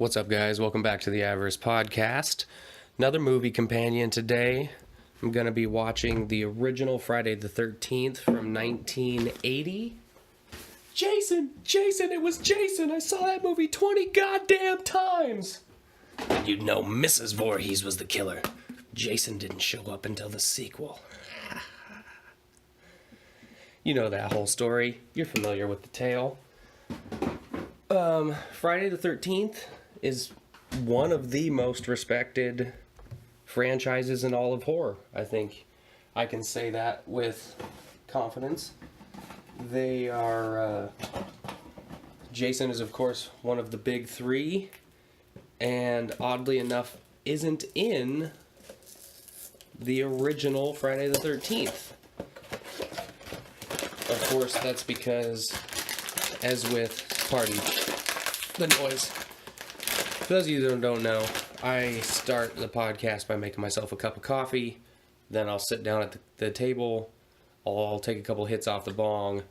What's up, guys? Welcome back to the Avarice podcast. Another movie companion today. I'm going to be watching the original Friday the 13th from 1980. Jason! It was Jason! I saw that movie 20 goddamn times! And you'd know Mrs. Voorhees was the killer. Jason didn't show up until the sequel. You know that whole story. You're familiar with the tale. Friday the 13th is one of the most respected franchises in all of horror. I think I can say that with confidence. They are, Jason is of course one of the big three, and oddly enough isn't in the original Friday the 13th. Of course, that's because, as with, pardon the noise. For those of you that don't know, I start the podcast by making myself a cup of coffee, then I'll sit down at the table, I'll take a couple hits off the bong,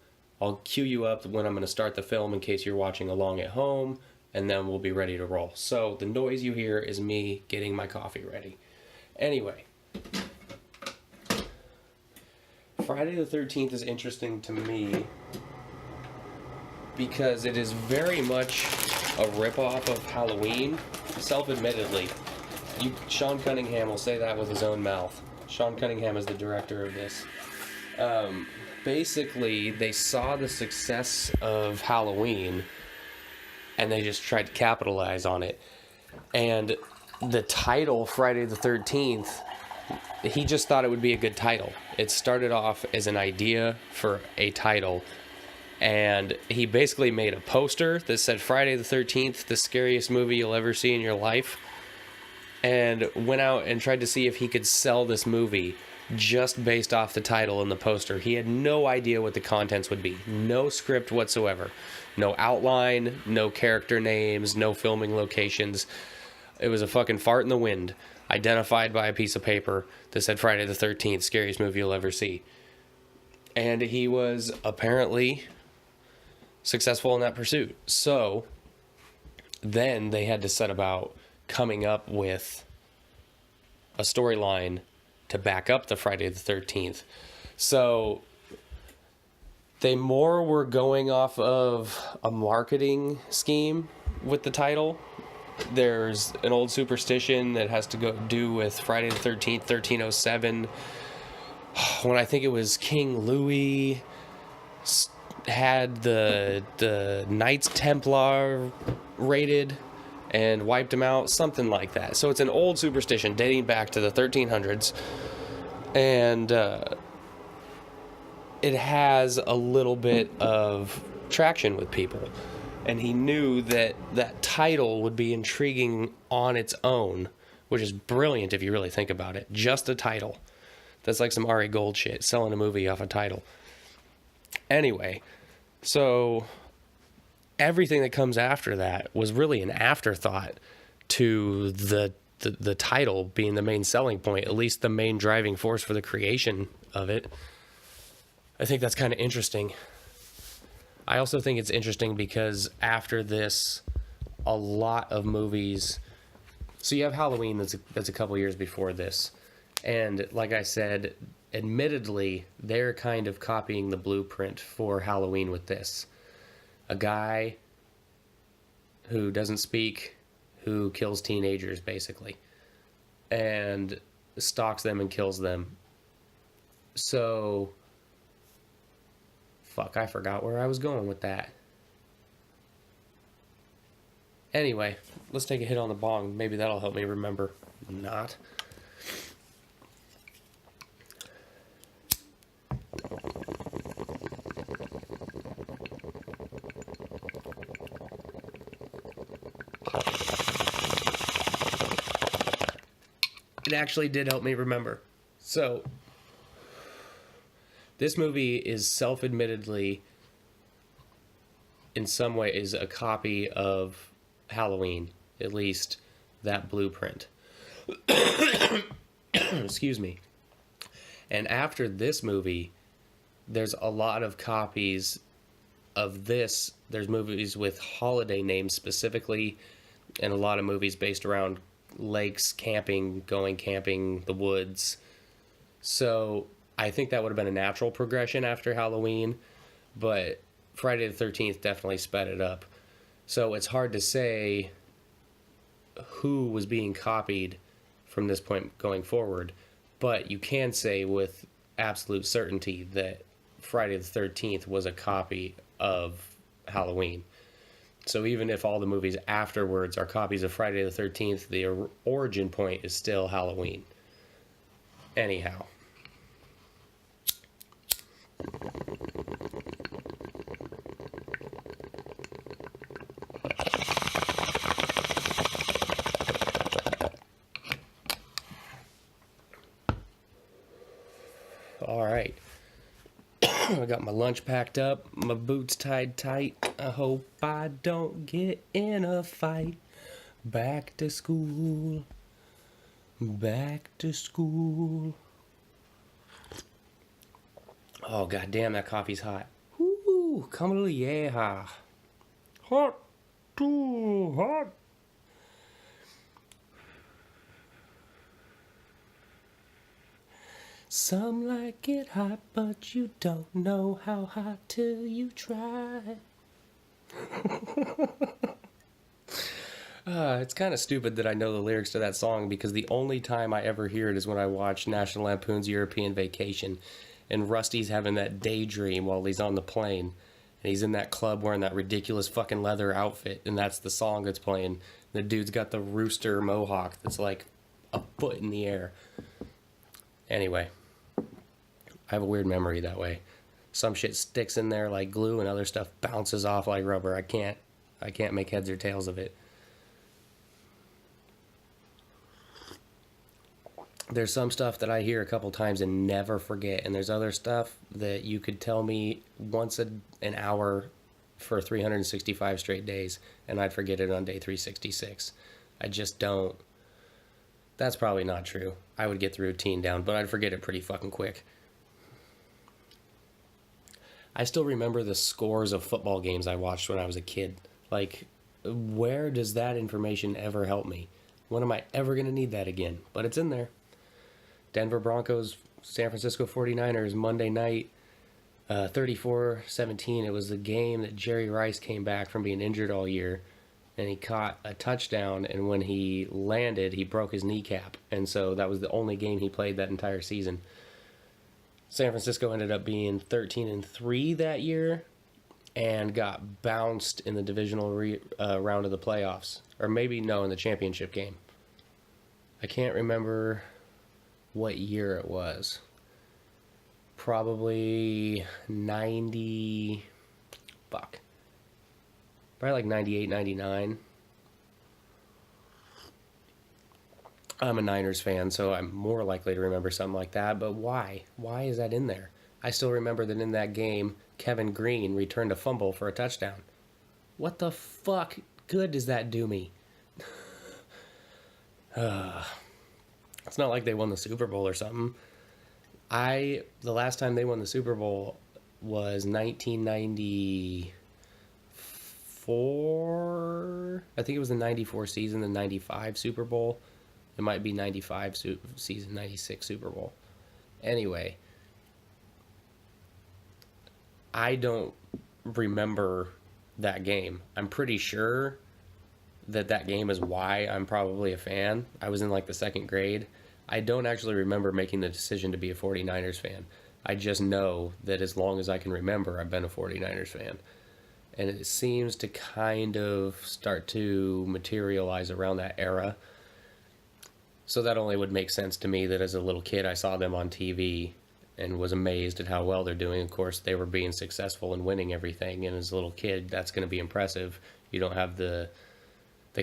I'll cue you up when I'm going to start the film in case you're watching along at home, and then we'll be ready to roll. So the noise you hear is me getting my coffee ready. Anyway, Friday the 13th is interesting to me because it is very much a ripoff of Halloween, self-admittedly. Sean Cunningham will say that with his own mouth. Sean Cunningham is the director of this. Basically, they saw the success of Halloween, and they just tried to capitalize on it. And the title, Friday the 13th, he just thought it would be a good title. It started off as an idea for a title, and he basically made a poster that said Friday the 13th, the scariest movie you'll ever see in your life, and went out and tried to see if he could sell this movie just based off the title and the poster. He had no idea what the contents would be. No script whatsoever. No outline, no character names, no filming locations. It was a fucking fart in the wind, identified by a piece of paper that said Friday the 13th, scariest movie you'll ever see. And he was apparently successful in that pursuit. So then they had to set about coming up with a storyline to back up the Friday the 13th. So they more were going off of a marketing scheme with the title. There's an old superstition that has to do with Friday the 13th, 1307, when I think it was King Louis had the Knights Templar raided and wiped them out, something like that. So it's an old superstition dating back to the 1300s, and it has a little bit of traction with people. And he knew that that title would be intriguing on its own, which is brilliant if you really think about it. Just a title. That's like some Ari Gold shit, selling a movie off a title. Anyway, so everything that comes after that was really an afterthought to the title being the main selling point, at least the main driving force for the creation of it. I think that's kind of interesting. I also think it's interesting because after this, a lot of movies... So you have Halloween that's a couple years before this. And like I said, admittedly, they're kind of copying the blueprint for Halloween with this. A guy who doesn't speak, who kills teenagers, basically. And stalks them and kills them. So... Fuck, I forgot where I was going with that. Anyway, let's take a hit on the bong. Maybe that'll help me remember. Not. It actually did help me remember. So... this movie is self-admittedly, in some way, is a copy of Halloween, at least that blueprint. Excuse me. And after this movie, there's a lot of copies of this. There's movies with holiday names specifically. and a lot of movies based around lakes, camping, going camping, the woods. So I think that would have been a natural progression after Halloween, but Friday the 13th definitely sped it up. So it's hard to say who was being copied from this point going forward, but you can say with absolute certainty that Friday the 13th was a copy of Halloween. So even if all the movies afterwards are copies of Friday the 13th, the origin point is still Halloween. Anyhow. All right. I got my lunch packed up, my boots tied tight. I hope I don't get in a fight. Back to school. Back to school. Oh, goddamn, that coffee's hot. Woo, come on, yeah. Hot, too hot. Some like it hot, but you don't know how hot till you try. It's kind of stupid that I know the lyrics to that song because the only time I ever hear it is when I watch National Lampoon's European Vacation, and Rusty's having that daydream while he's on the plane, and he's in that club wearing that ridiculous fucking leather outfit, and that's the song that's playing. The dude's got the rooster mohawk that's like a foot in the air. Anyway, I have a weird memory that way. Some shit sticks in there like glue, and other stuff bounces off like rubber. I can't make heads or tails of it. There's some stuff that I hear a couple times and never forget, and there's other stuff that you could tell me once an hour for 365 straight days, and I'd forget it on day 366. I just don't. That's probably not true. I would get the routine down, but I'd forget it pretty fucking quick. I still remember the scores of football games I watched when I was a kid. Like, where does that information ever help me? When am I ever going to need that again? But it's in there. Denver Broncos, San Francisco 49ers, Monday night, 34-17. It was the game that Jerry Rice came back from being injured all year, and he caught a touchdown, and when he landed, he broke his kneecap. And so that was the only game he played that entire season. San Francisco ended up being 13-3 that year and got bounced in the divisional round of the playoffs. Or maybe, no, in the championship game. I can't remember what year it was. Probably 90... Fuck. Probably like 98, 99. I'm a Niners fan, so I'm more likely to remember something like that, but why? Why is that in there? I still remember that in that game, Kevin Green returned a fumble for a touchdown. What the fuck good does that do me? It's not like they won the Super Bowl or something. The last time they won the Super Bowl was 1994. I think it was the 94 season, the 95 Super Bowl. It might be 95 season, 96 Super Bowl. Anyway, I don't remember that game. I'm pretty sure that game is why I'm probably a fan. I was in like the second grade. I don't actually remember making the decision to be a 49ers fan. I just know that as long as I can remember, I've been a 49ers fan. And it seems to kind of start to materialize around that era. So that only would make sense to me that as a little kid I saw them on TV and was amazed at how well they're doing. Of course, they were being successful and winning everything, and as a little kid, that's going to be impressive. You don't have the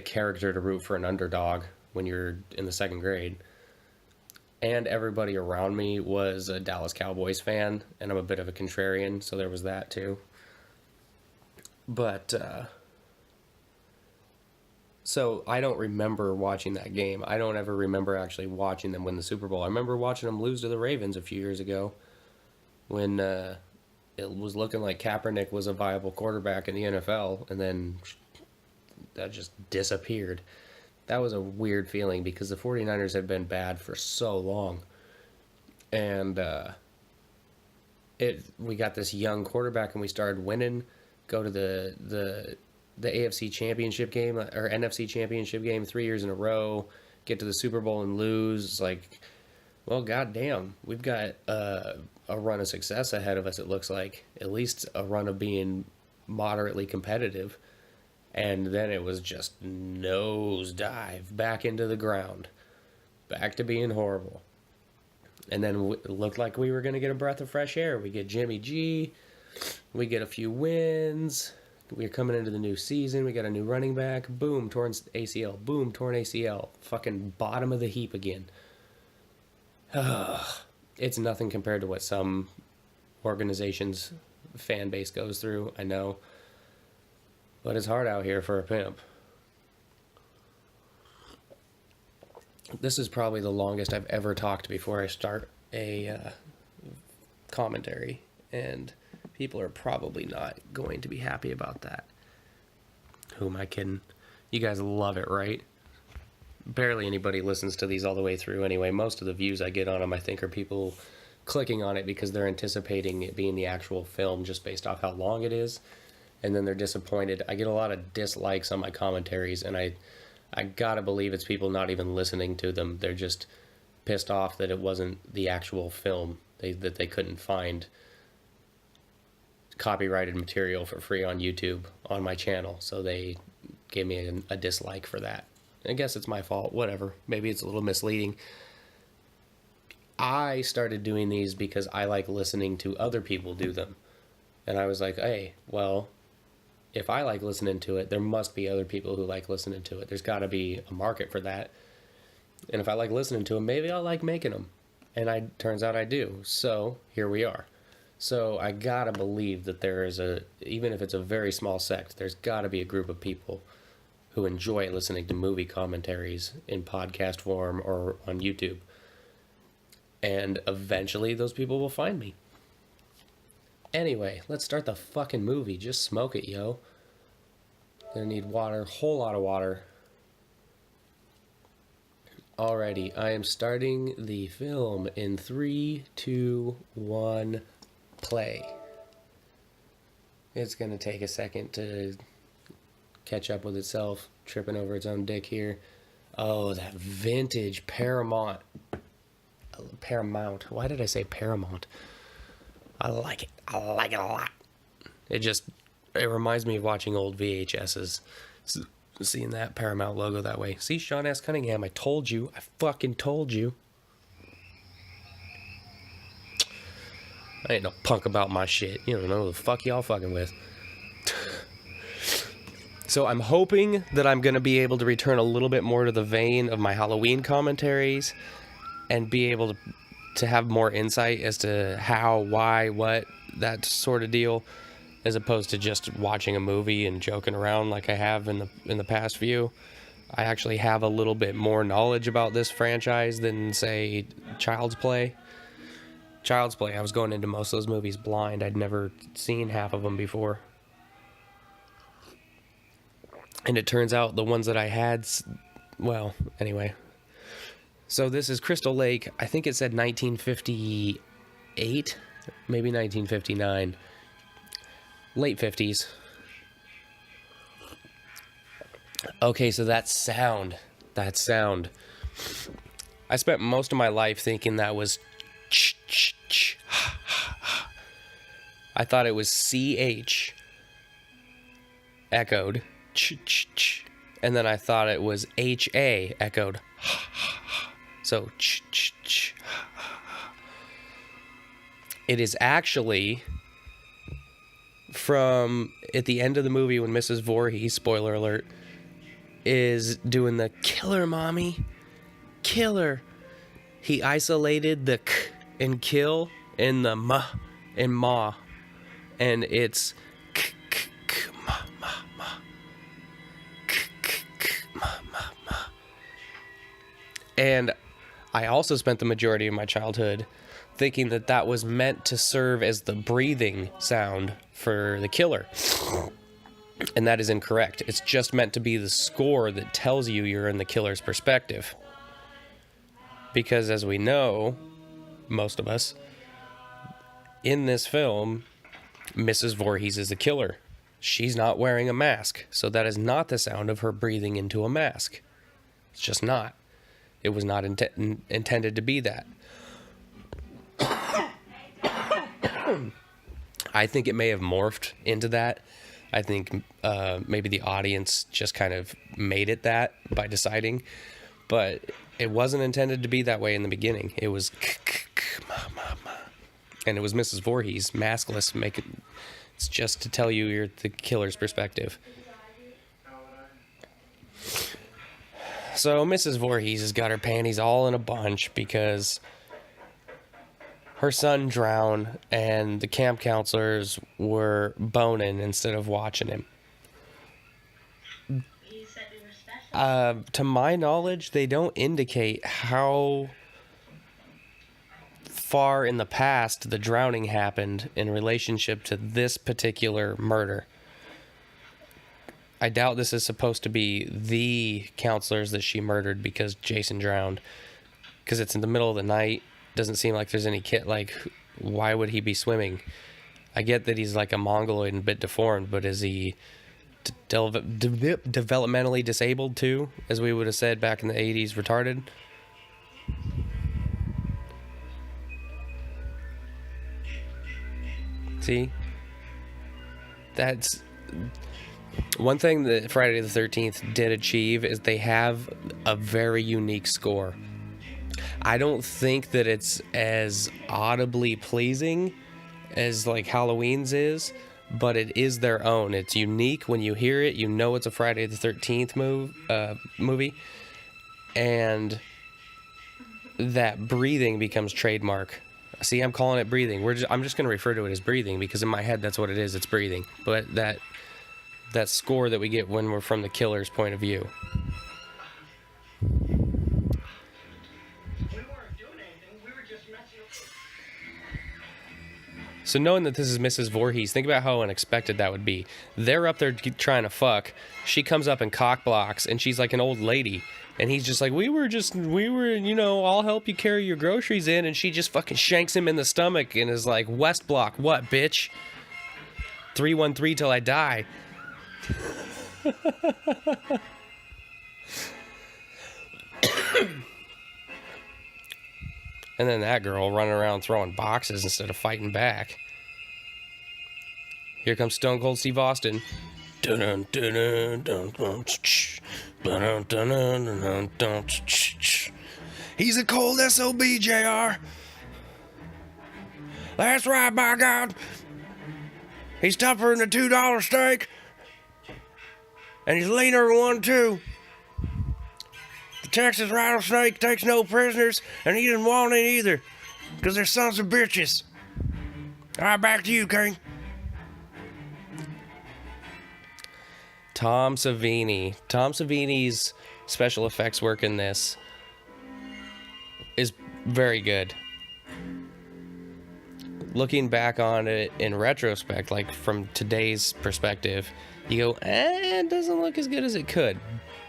character to root for an underdog when you're in the second grade. And everybody around me was a Dallas Cowboys fan, and I'm a bit of a contrarian, so there was that too. But, so I don't remember watching that game. I don't ever remember actually watching them win the Super Bowl. I remember watching them lose to the Ravens a few years ago when it was looking like Kaepernick was a viable quarterback in the NFL, and then that just disappeared. That was a weird feeling because the 49ers had been bad for so long. And we got this young quarterback and we started winning, go to the AFC championship game or NFC championship game 3 years in a row, get to the Super Bowl and lose. Like, well, goddamn, we've got a run of success ahead of us, it looks like. At least a run of being moderately competitive. And then it was just nosedive back into the ground. Back to being horrible. And then it looked like we were going to get a breath of fresh air. We get Jimmy G. We get a few wins. We're coming into the new season. We got a new running back. Boom, torn ACL. Boom, torn ACL. Fucking bottom of the heap again. It's nothing compared to what some organizations' fan base goes through, I know. But it's hard out here for a pimp. This is probably the longest I've ever talked before I start a commentary. And people are probably not going to be happy about that. Who am I kidding? You guys love it, right? Barely anybody listens to these all the way through anyway. Most of the views I get on them, I think, are people clicking on it because they're anticipating it being the actual film just based off how long it is. And then they're disappointed. I get a lot of dislikes on my commentaries, and I gotta believe it's people not even listening to them. They're just pissed off that it wasn't the actual film, that they couldn't find copyrighted material for free on YouTube on my channel. So they gave me a dislike for that. I guess it's my fault, whatever. Maybe it's a little misleading. I started doing these because I like listening to other people do them. And I was like, hey, well, if I like listening to it, there must be other people who like listening to it. There's got to be a market for that. And if I like listening to them, maybe I'll like making them. And turns out I do. So here we are. So I got to believe that there is even if it's a very small sect, there's got to be a group of people who enjoy listening to movie commentaries in podcast form or on YouTube. And eventually those people will find me. Anyway, let's start the fucking movie. Just smoke it, yo. Gonna need water, whole lot of water. Alrighty, I am starting the film in 3, 2, 1, play. It's gonna take a second to catch up with itself, tripping over its own dick here. Oh, that vintage Paramount. Why did I say Paramount? I like it. I like it a lot. It reminds me of watching old VHSs. Seeing that Paramount logo that way. See, Sean S. Cunningham, I told you. I fucking told you. I ain't no punk about my shit. You don't know who the fuck y'all fucking with. So I'm hoping that I'm going to be able to return a little bit more to the vein of my Halloween commentaries and be able to have more insight as to how, why, what, that sort of deal, as opposed to just watching a movie and joking around like I have in the past few. I actually have a little bit more knowledge about this franchise than, say, Child's Play. Child's Play, I was going into most of those movies blind. I'd never seen half of them before. And it turns out the ones that I had, well, anyway. So this is Crystal Lake. I think it said 1958, maybe 1959. Late 50s. Okay, so that sound. I spent most of my life thinking that was ch. I thought it was CH echoed ch. And then I thought it was HA echoed. So ch. It is actually from at the end of the movie when Mrs. Voorhees, spoiler alert, is doing the killer mommy, killer. He isolated the k and kill in the ma and ma, and it's k ma ma. And I also spent the majority of my childhood thinking that was meant to serve as the breathing sound for the killer. And that is incorrect. It's just meant to be the score that tells you you're in the killer's perspective. Because as we know, most of us, in this film, Mrs. Voorhees is the killer. She's not wearing a mask, so that is not the sound of her breathing into a mask. It's just not. It was not intended to be that. I think it may have morphed into that. I think maybe the audience just kind of made it that by deciding. But it wasn't intended to be that way in the beginning. It was and it was Mrs. Voorhees, maskless. It's just to tell you you're the killer's perspective. So Mrs. Voorhees has got her panties all in a bunch because her son drowned and the camp counselors were boning instead of watching him. To my knowledge, they don't indicate how far in the past the drowning happened in relationship to this particular murder. I doubt this is supposed to be the counselors that she murdered because Jason drowned. Because it's in the middle of the night. Doesn't seem like there's any kid. Like, why would he be swimming? I get that he's like a mongoloid and a bit deformed, but is he developmentally disabled too, as we would have said back in the 80s, retarded? See? That's one thing that Friday the 13th did achieve, is they have a very unique score. I don't think that it's as audibly pleasing as like Halloween's is, but it is their own. It's unique. When you hear it, you know it's a Friday the 13th movie. And that breathing becomes trademark. See, I'm calling it breathing. I'm just going to refer to it as breathing because in my head that's what it is. It's breathing. But that score that we get when we're from the killer's point of view. So knowing that this is Mrs. Voorhees, think about how unexpected that would be. They're up there trying to fuck. She comes up and cock blocks, and she's like an old lady. And he's just like, we were, I'll help you carry your groceries in. And she just fucking shanks him in the stomach and is like, West Block, what, bitch? 313 till I die. And then that girl running around throwing boxes instead of fighting back. Here comes Stone Cold Steve Austin. He's a cold SOB, JR. That's right, by God. He's tougher than a $2 steak. And he's leaner than one, too. The Texas rattlesnake takes no prisoners, and he didn't want it either, because they're sons of bitches. All right, back to you, King. Tom Savini. Tom Savini's special effects work in this is very good. Looking back on it in retrospect, like from today's perspective, you go, it doesn't look as good as it could.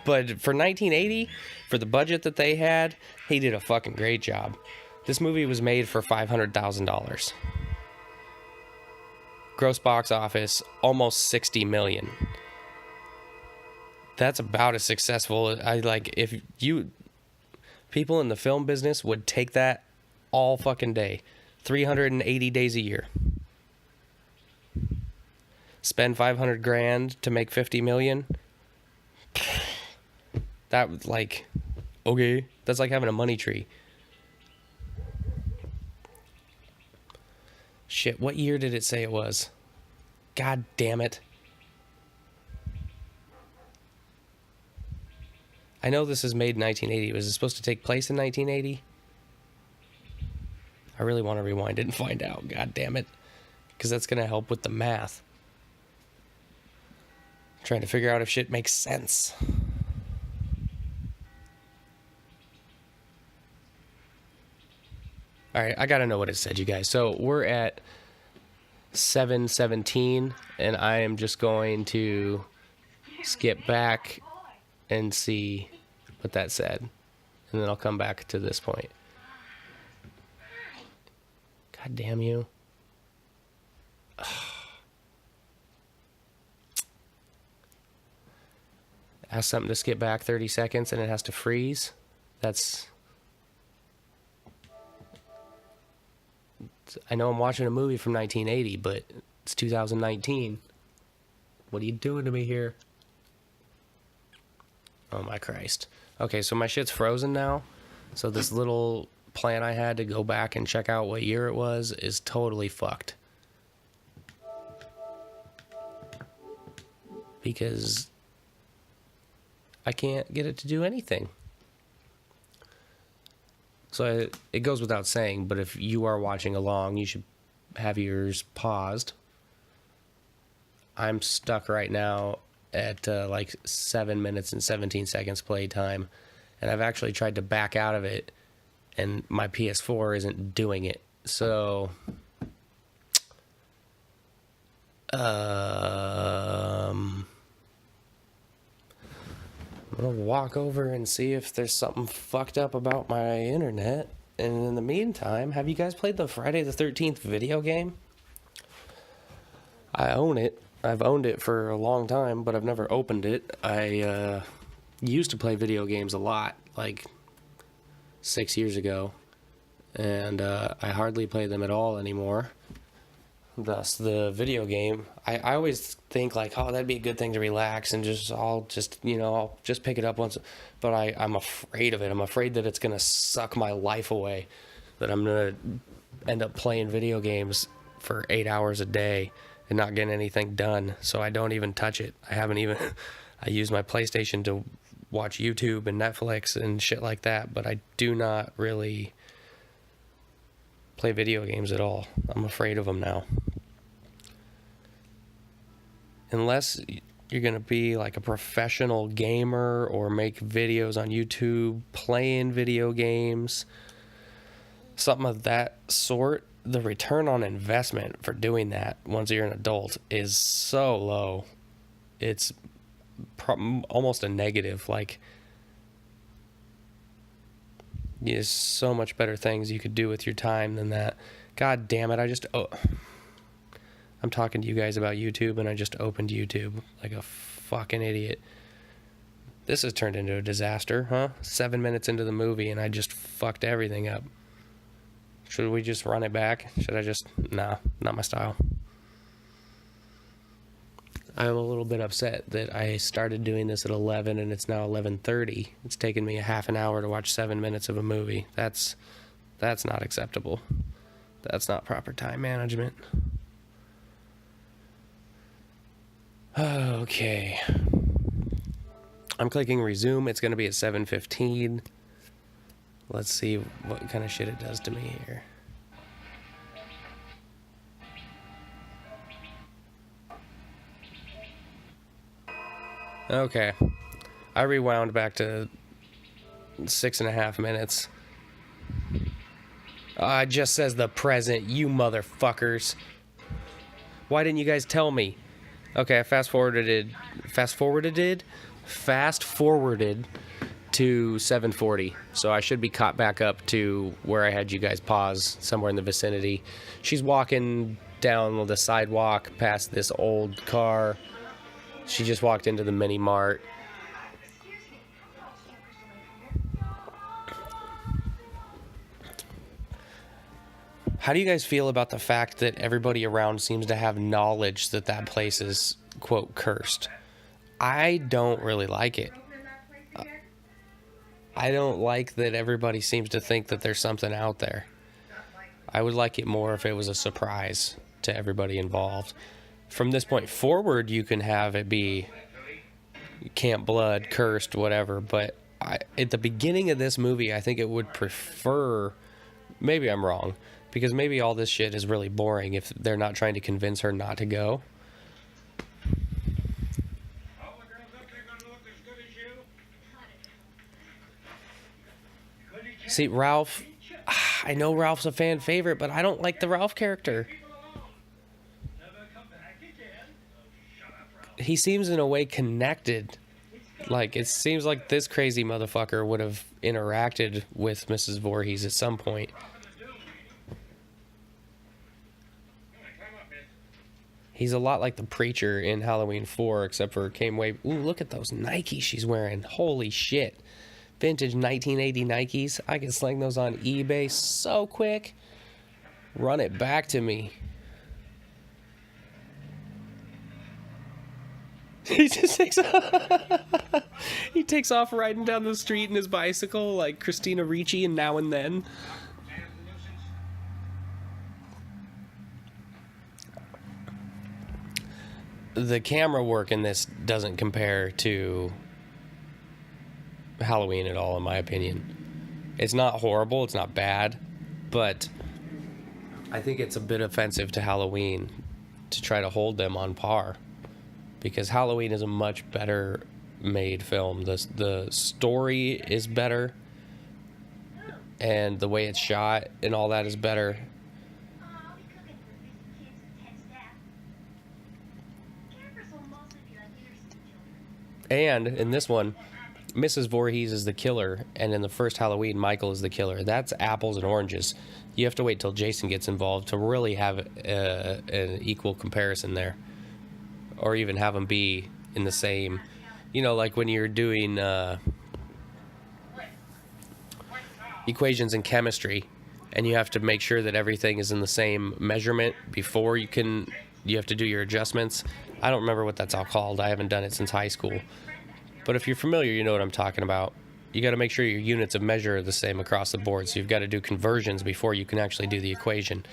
But for 1980, for the budget that they had, he did a fucking great job. This movie was made for $500,000. Gross box office, almost $60 million. That's about as successful. If people in the film business would take that all fucking day. 380 days a year. Spend $500,000 to make $50 million. That was like, okay, that's like having a money tree. Shit, what year did it say it was? God damn it. I know this is made in 1980. Was it supposed to take place in 1980? I really want to rewind it and find out. God damn it. Because that's going to help with the math. I'm trying to figure out if shit makes sense. Alright, I gotta know what it said, you guys. So we're at 7:17, and I am just going to skip back and see what that said, and then I'll come back to this point. God damn you. Ask something to skip back 30 seconds and it has to freeze. I know I'm watching a movie from 1980, but it's 2019. What are you doing to me here? Oh my Christ. Okay, so my shit's frozen now. So this little plan I had to go back and check out what year it was is totally fucked. Because I can't get it to do anything. So it goes without saying, but if you are watching along, you should have yours paused. I'm stuck right now at like 7 minutes and 17 seconds playtime, and I've actually tried to back out of it, and my PS4 isn't doing it. So, I'm gonna walk over and see if there's something fucked up about my internet. And in the meantime, have you guys played the Friday the 13th video game? I own it. I've owned it for a long time, but I've never opened it. I used to play video games a lot, like 6 years ago, and I hardly play them at all anymore. Thus, the video game, I always think like, oh, that'd be a good thing to relax and I'll just pick it up once. But I'm afraid of it. I'm afraid that it's going to suck my life away, that I'm going to end up playing video games for 8 hours a day and not getting anything done. So I don't even touch it. I use my PlayStation to watch YouTube and Netflix and shit like that, but I do not really play video games at all. I'm afraid of them now. Unless you're going to be like a professional gamer or make videos on YouTube playing video games, something of that sort, the return on investment for doing that once you're an adult is so low. It's almost a negative. Like, there's so much better things you could do with your time than that. God damn it, I'm talking to you guys about YouTube and I just opened YouTube like a fucking idiot. This has turned into a disaster, huh? 7 minutes into the movie and I just fucked everything up. Should we just run it back? Nah, not my style. I'm a little bit upset that I started doing this at 11 and it's now 11:30. It's taken me a half an hour to watch 7 minutes of a movie. That's not acceptable. That's not proper time management. Okay. I'm clicking resume. It's going to be at 7:15. Let's see what kind of shit it does to me here. Okay. I rewound back to 6.5 minutes. It just says the present, you motherfuckers. Why didn't you guys tell me? Okay, I fast forwarded to 7:40, so I should be caught back up to where I had you guys pause, somewhere in the vicinity. She's walking down the sidewalk past this old car. She just walked into the mini mart. How do you guys feel about the fact that everybody around seems to have knowledge that that place is, quote, cursed? I don't really like it. I don't like that everybody seems to think that there's something out there. I would like it more if it was a surprise to everybody involved. From this point forward, you can have it be Camp Blood, cursed, whatever, but at the beginning of this movie, I think it would prefer, maybe I'm wrong, because maybe all this shit is really boring if they're not trying to convince her not to go. See, Ralph, I know Ralph's a fan favorite, but I don't like the Ralph character. he seems in a way connected. Like, it seems like this crazy motherfucker would have interacted with Mrs. Voorhees at some point. He's a lot like the preacher in Halloween 4, except for it came way... Ooh, look at those Nikes she's wearing. Holy shit. Vintage 1980 Nikes. I can sling those on eBay so quick. Run it back to me. He just takes off riding down the street in his bicycle like Christina Ricci and Now and Then. The camera work in this doesn't compare to Halloween at all, in my opinion. It's not horrible, it's not bad, but I think it's a bit offensive to Halloween to try to hold them on par, because Halloween is a much better made film. The story is better, and the way it's shot and all that is better. And in this one, Mrs. Voorhees is the killer, and in the first Halloween, Michael is the killer. That's apples and oranges. You have to wait till Jason gets involved to really have an equal comparison there, or even have them be in the same, you know, like when you're doing equations in chemistry, and you have to make sure that everything is in the same measurement before you have to do your adjustments. I don't remember what that's all called. I haven't done it since high school. But if you're familiar, you know what I'm talking about. You got to make sure your units of measure are the same across the board. So you've got to do conversions before you can actually do the equation.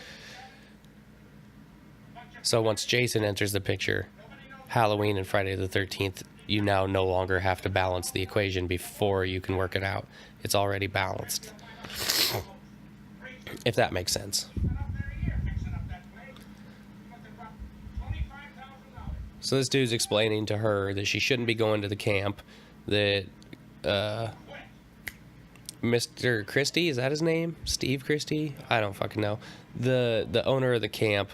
So once Jason enters the picture, Halloween and Friday the 13th, you now no longer have to balance the equation before you can work it out. It's already balanced. If that makes sense. So this dude's explaining to her that she shouldn't be going to the camp, that Mr. Christie, is that his name? Steve Christie? I don't fucking know. The owner of the camp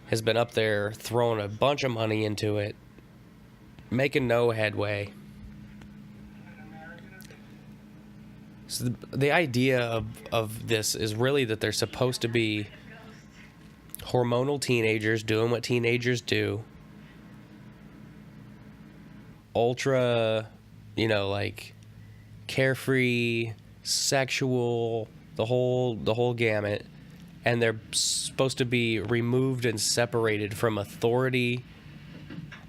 has been up there throwing a bunch of money into it, making no headway. So the idea of this is really that they're supposed to be hormonal teenagers doing what teenagers do. Ultra, you know, like carefree, sexual, the whole gamut, and they're supposed to be removed and separated from authority,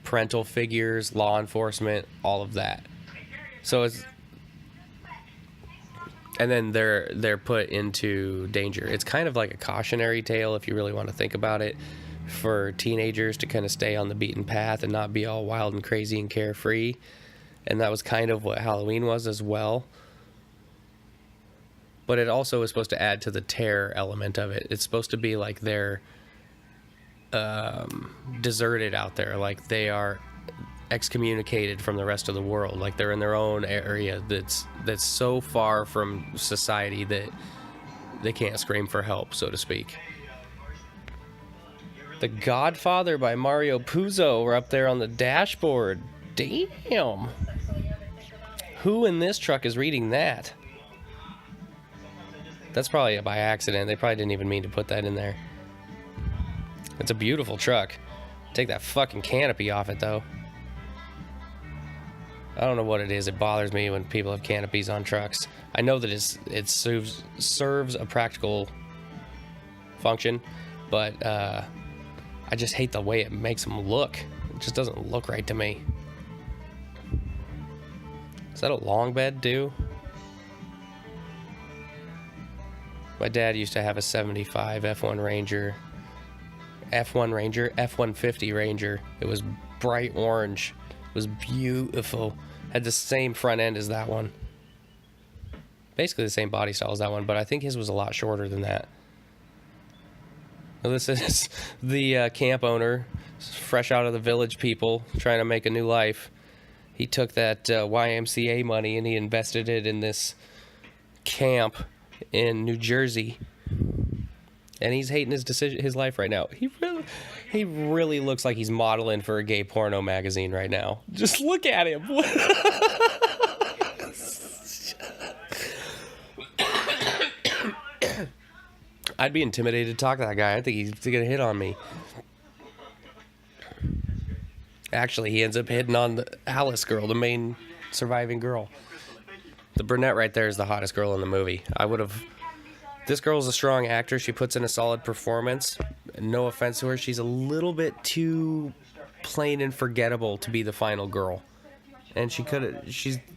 parental figures, law enforcement, all of that. So it's, and then they're put into danger. It's kind of like a cautionary tale, if you really want to think about it, for teenagers to kind of stay on the beaten path and not be all wild and crazy and carefree. And that was kind of what Halloween was as well. But it also is supposed to add to the terror element of it. It's supposed to be like they're deserted out there, like they are excommunicated from the rest of the world, like they're in their own area that's so far from society that they can't scream for help, so to speak. The Godfather by Mario Puzo are up there on the dashboard. Damn. Who in this truck is reading that? That's probably by accident. They probably didn't even mean to put that in there. It's a beautiful truck. Take that fucking canopy off it, though. I don't know what it is. It bothers me when people have canopies on trucks. I know that it serves a practical function, but I just hate the way it makes them look. It just doesn't look right to me. Is that a long bed, too? My dad used to have a 75 F1 Ranger. F-150 Ranger. It was bright orange. It was beautiful. Had the same front end as that one. Basically the same body style as that one, but I think his was a lot shorter than that. Now this is the camp owner, fresh out of the Village People, trying to make a new life. He took that YMCA money and he invested it in this camp in New Jersey. And he's hating his life right now. He really looks like he's modeling for a gay porno magazine right now. Just look at him. I'd be intimidated to talk to that guy. I think he's gonna hit on me. Actually, he ends up hitting on the Alice girl, the main surviving girl. The brunette right there is the hottest girl in the movie. This girl's a strong actor. She puts in a solid performance. No offense to her, she's a little bit too plain and forgettable to be the final girl. And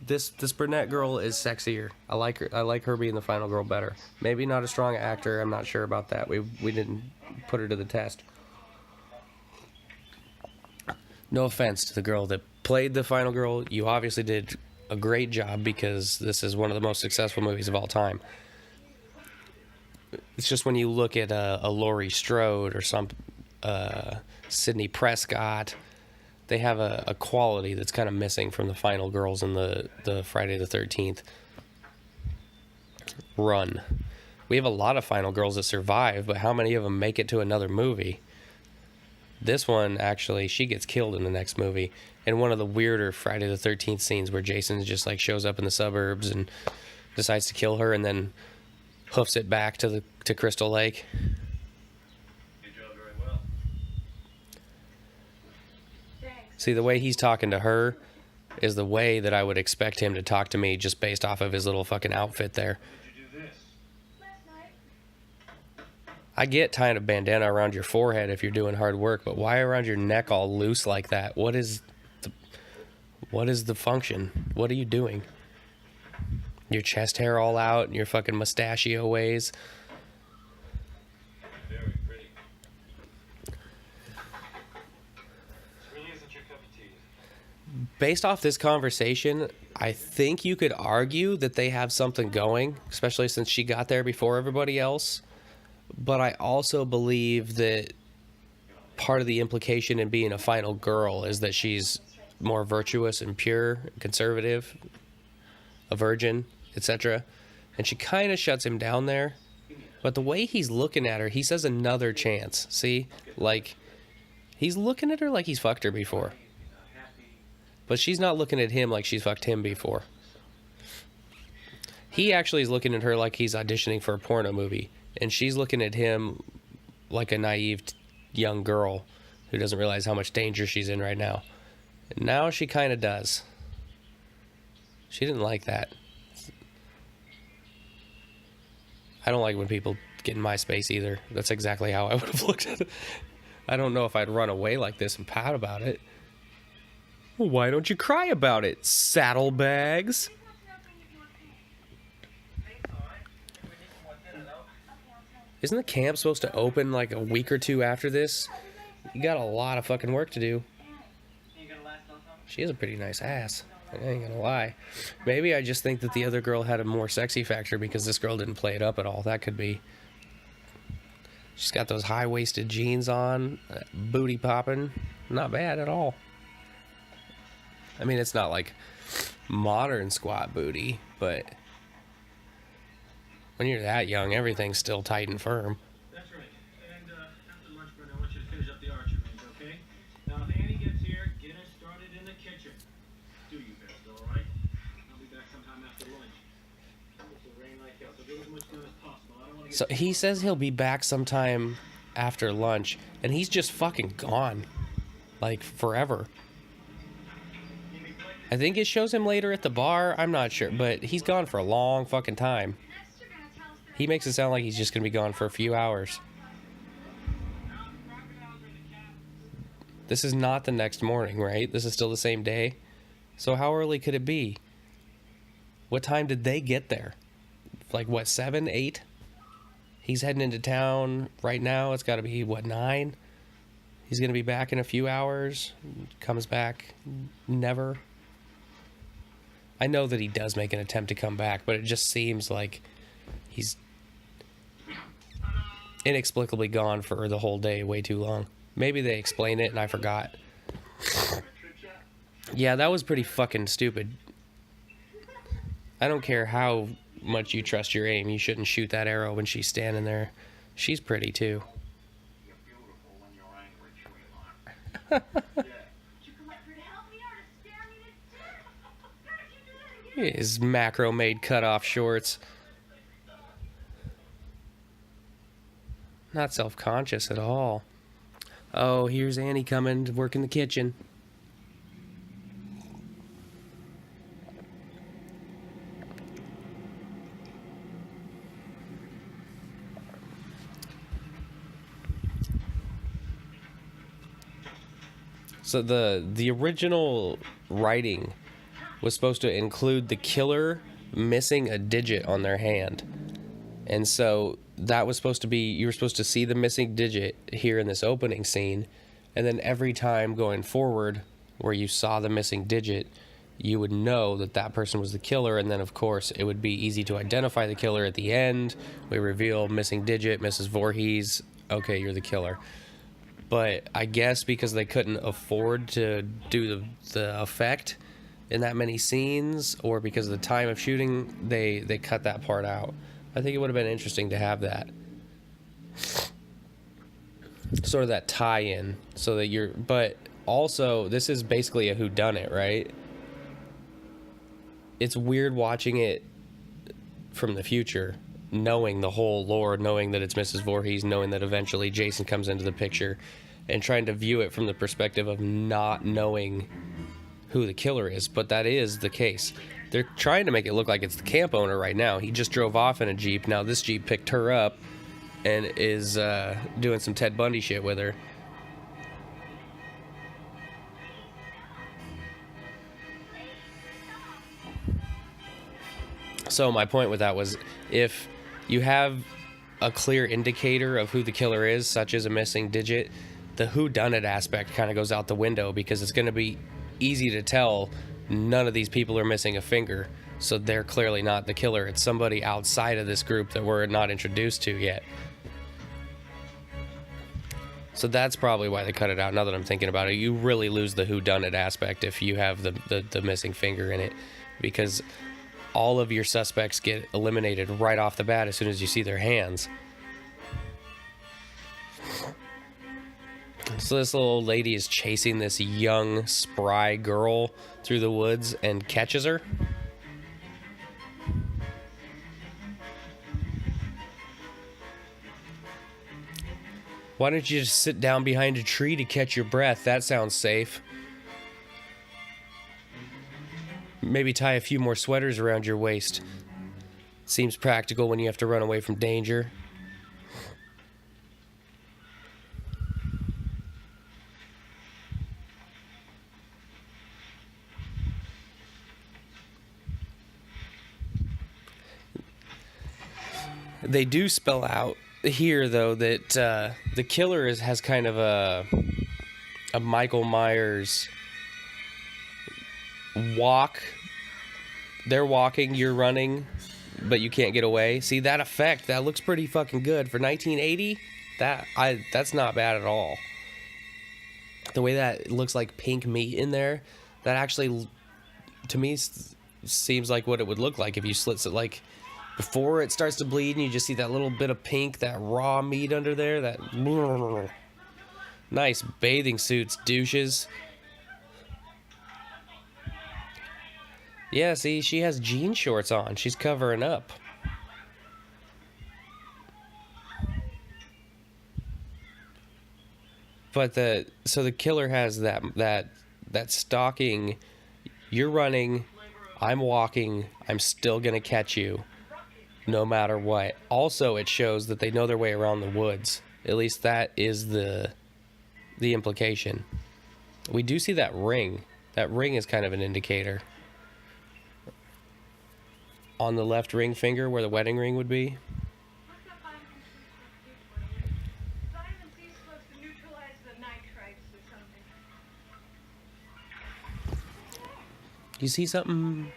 this brunette girl is sexier. I like her. I like her being the final girl better. Maybe not a strong actor. I'm not sure about that. We didn't put her to the test. No offense to the girl that played the final girl. You obviously did a great job because this is one of the most successful movies of all time. It's just when you look at a Laurie Strode or some Sidney Prescott, they have a quality that's kind of missing from the final girls in the Friday the 13th run. We have a lot of final girls that survive, but how many of them make it to another movie? This one, actually, she gets killed in the next movie. In one of the weirder Friday the 13th scenes where Jason just like shows up in the suburbs and decides to kill her and then hoofs it back to Crystal Lake. You drove very well. See, the way he's talking to her is the way that I would expect him to talk to me just based off of his little fucking outfit there. Did you do this? I get tying a bandana around your forehead if you're doing hard work, but why around your neck all loose like that? What is the function? What are you doing? Your chest hair all out and your fucking mustachio ways. Very pretty. This really isn't your cup of tea. Based off this conversation, I think you could argue that they have something going, especially since she got there before everybody else. But I also believe that part of the implication in being a final girl is that she's more virtuous and pure, and conservative, a virgin, etc. And she kind of shuts him down there. But the way he's looking at her, he says another chance. See? Like, he's looking at her like he's fucked her before. But she's not looking at him like she's fucked him before. He actually is looking at her like he's auditioning for a porno movie. And she's looking at him like a naive young girl who doesn't realize how much danger she's in right now. And now she kind of does. She didn't like that. I don't like when people get in my space either. That's exactly how I would have looked at it. I don't know if I'd run away like this and pout about it. Well, why don't you cry about it, saddlebags? Isn't the camp supposed to open like a week or two after this? You got a lot of fucking work to do. She has a pretty nice ass. I ain't gonna lie. Maybe I just think that the other girl had a more sexy factor because this girl didn't play it up at all. That could be. She's got those high-waisted jeans on, booty popping. Not bad at all. I mean, it's not like modern squat booty, but when you're that young, everything's still tight and firm. That's right. And after lunch, Brenda, I want you to finish up the archery range, okay? Now, if Annie gets here, get her started in the kitchen. Do you best, all right? I'll be back sometime after lunch. It's will rain like hell, so get as much done as possible. I don't want to get... So he says he'll be back sometime after lunch, and he's just fucking gone. Like, forever. I think it shows him later at the bar. I'm not sure, but he's gone for a long fucking time. He makes it sound like he's just going to be gone for a few hours. This is not the next morning, right? This is still the same day. So how early could it be? What time did they get there? Like, what, 7, 8? He's heading into town right now. It's got to be, what, 9? He's going to be back in a few hours. Comes back never. I know that he does make an attempt to come back, but it just seems like he's inexplicably gone for the whole day, way too long. Maybe they explain it and I forgot. Yeah, that was pretty fucking stupid. I don't care how much you trust your aim. You shouldn't shoot that arrow when she's standing there She's pretty too. You're beautiful when you're angry, sweetheart. Yeah. You come up here to help me or to scare me to death? God, if you do that again. His macro made cutoff shorts. Not self-conscious at all. Oh, here's Annie coming to work in the kitchen. So the original writing was supposed to include the killer missing a digit on their hand. And so that was supposed to be, you were supposed to see the missing digit here in this opening scene, and then every time going forward where you saw the missing digit, you would know that that person was the killer, and then of course it would be easy to identify the killer at the end. We reveal missing digit, Mrs. Voorhees, okay, you're the killer. But I guess because they couldn't afford to do the effect in that many scenes, or because of the time of shooting, they cut that part out. I think it would have been interesting to have that. Sort of that tie-in, so that you're... But also, this is basically a whodunit, right? It's weird watching it from the future, knowing the whole lore, knowing that it's Mrs. Voorhees, knowing that eventually Jason comes into the picture, and trying to view it from the perspective of not knowing who the killer is. But that is the case. They're trying to make it look like it's the camp owner right now. He just drove off in a Jeep. Now this Jeep picked her up and is doing some Ted Bundy shit with her. So my point with that was, if you have a clear indicator of who the killer is, such as a missing digit, the whodunit aspect kind of goes out the window, because it's going to be easy to tell none of these people are missing a finger, so they're clearly not the killer. It's somebody outside of this group that we're not introduced to yet. So that's probably why they cut it out. Now that I'm thinking about it, you really lose the whodunit aspect if you have the missing finger in it, because all of your suspects get eliminated right off the bat as soon as you see their hands. So this little old lady is chasing this young, spry girl through the woods and catches her. Why don't you just sit down behind a tree to catch your breath? That sounds safe. Maybe tie a few more sweaters around your waist. Seems practical when you have to run away from danger. They do spell out here, though, that the killer has kind of a Michael Myers walk. They're walking, you're running, but you can't get away. See that effect? That looks pretty fucking good for 1980. That's not bad at all. The way that looks like pink meat in there, that actually, to me, seems like what it would look like if you slit it, like before it starts to bleed and you just see that little bit of pink, that raw meat under there. That nice bathing suits, douches. Yeah, see, she has jean shorts on. She's covering up. But the killer has that stalking. You're running, I'm walking, I'm still gonna catch you, no matter what. Also, it shows that they know their way around the woods. At least that is the implication. We do see that ring. That ring is kind of an indicator. On the left ring finger, where the wedding ring would be. You see something?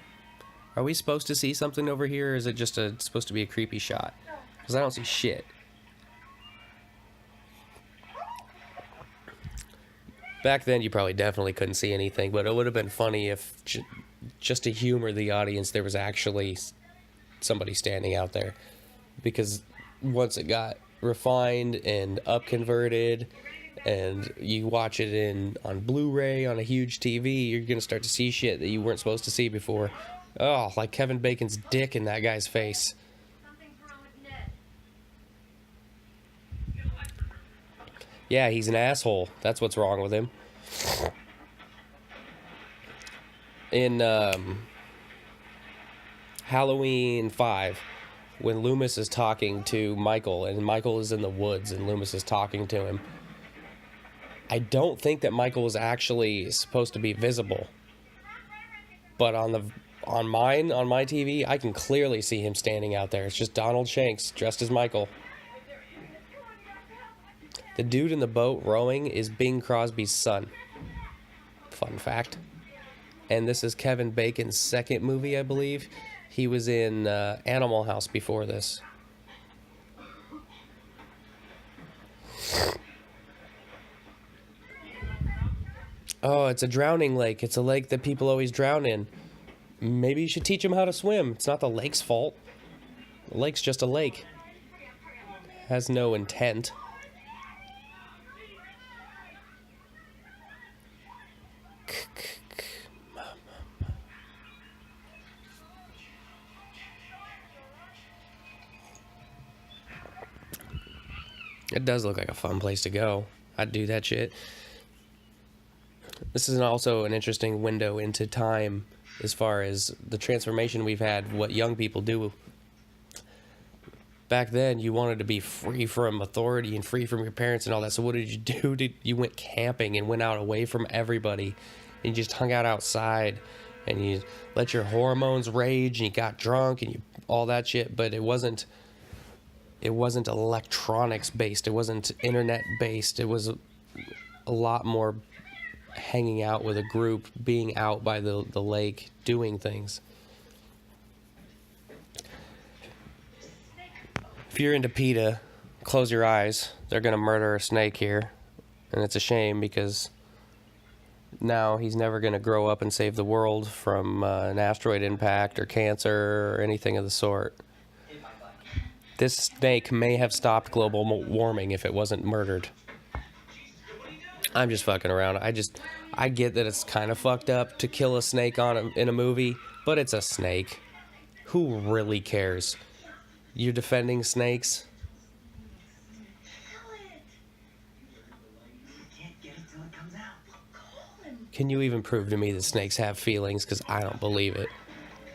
Are we supposed to see something over here, or is it just supposed to be a creepy shot? Because I don't see shit. Back then, you probably definitely couldn't see anything, but it would have been funny if, just to humor the audience, there was actually somebody standing out there. Because once it got refined and upconverted, and you watch it on Blu-ray on a huge TV, you're gonna start to see shit that you weren't supposed to see before. Oh, like Kevin Bacon's dick in that guy's face. Something's wrong with Ned. Yeah, he's an asshole. That's what's wrong with him. In Halloween 5, when Loomis is talking to Michael, and Michael is in the woods, and Loomis is talking to him, I don't think that Michael was actually supposed to be visible. But on my TV, I can clearly see him standing out there. It's just Donald Shanks dressed as Michael. The dude in the boat rowing is Bing Crosby's son. Fun fact. And this is Kevin Bacon's second movie, I believe. He was in Animal House before this. Oh, it's a drowning lake. It's a lake that people always drown in. Maybe you should teach them how to swim. It's not the lake's fault. The lake's just a lake. Has no intent. It does look like a fun place to go. I'd do that shit. This is also an interesting window into time as far as the transformation we've had, what young people do. Back then, you wanted to be free from authority and free from your parents and all that. So what did you do? You went camping and went out away from everybody. And you just hung out outside. And you let your hormones rage. And you got drunk and all that shit. But it wasn't electronics based. It wasn't internet based. It was a lot more hanging out with a group, being out by the lake, doing things. If you're into PETA, close your eyes. They're going to murder a snake here. And it's a shame because now he's never going to grow up and save the world from an asteroid impact or cancer or anything of the sort. This snake may have stopped global warming if it wasn't murdered. I'm just fucking around. I get that it's kind of fucked up to kill a snake in a movie, but it's a snake. Who really cares? You're defending snakes? Can you even prove to me that snakes have feelings? Because I don't believe it.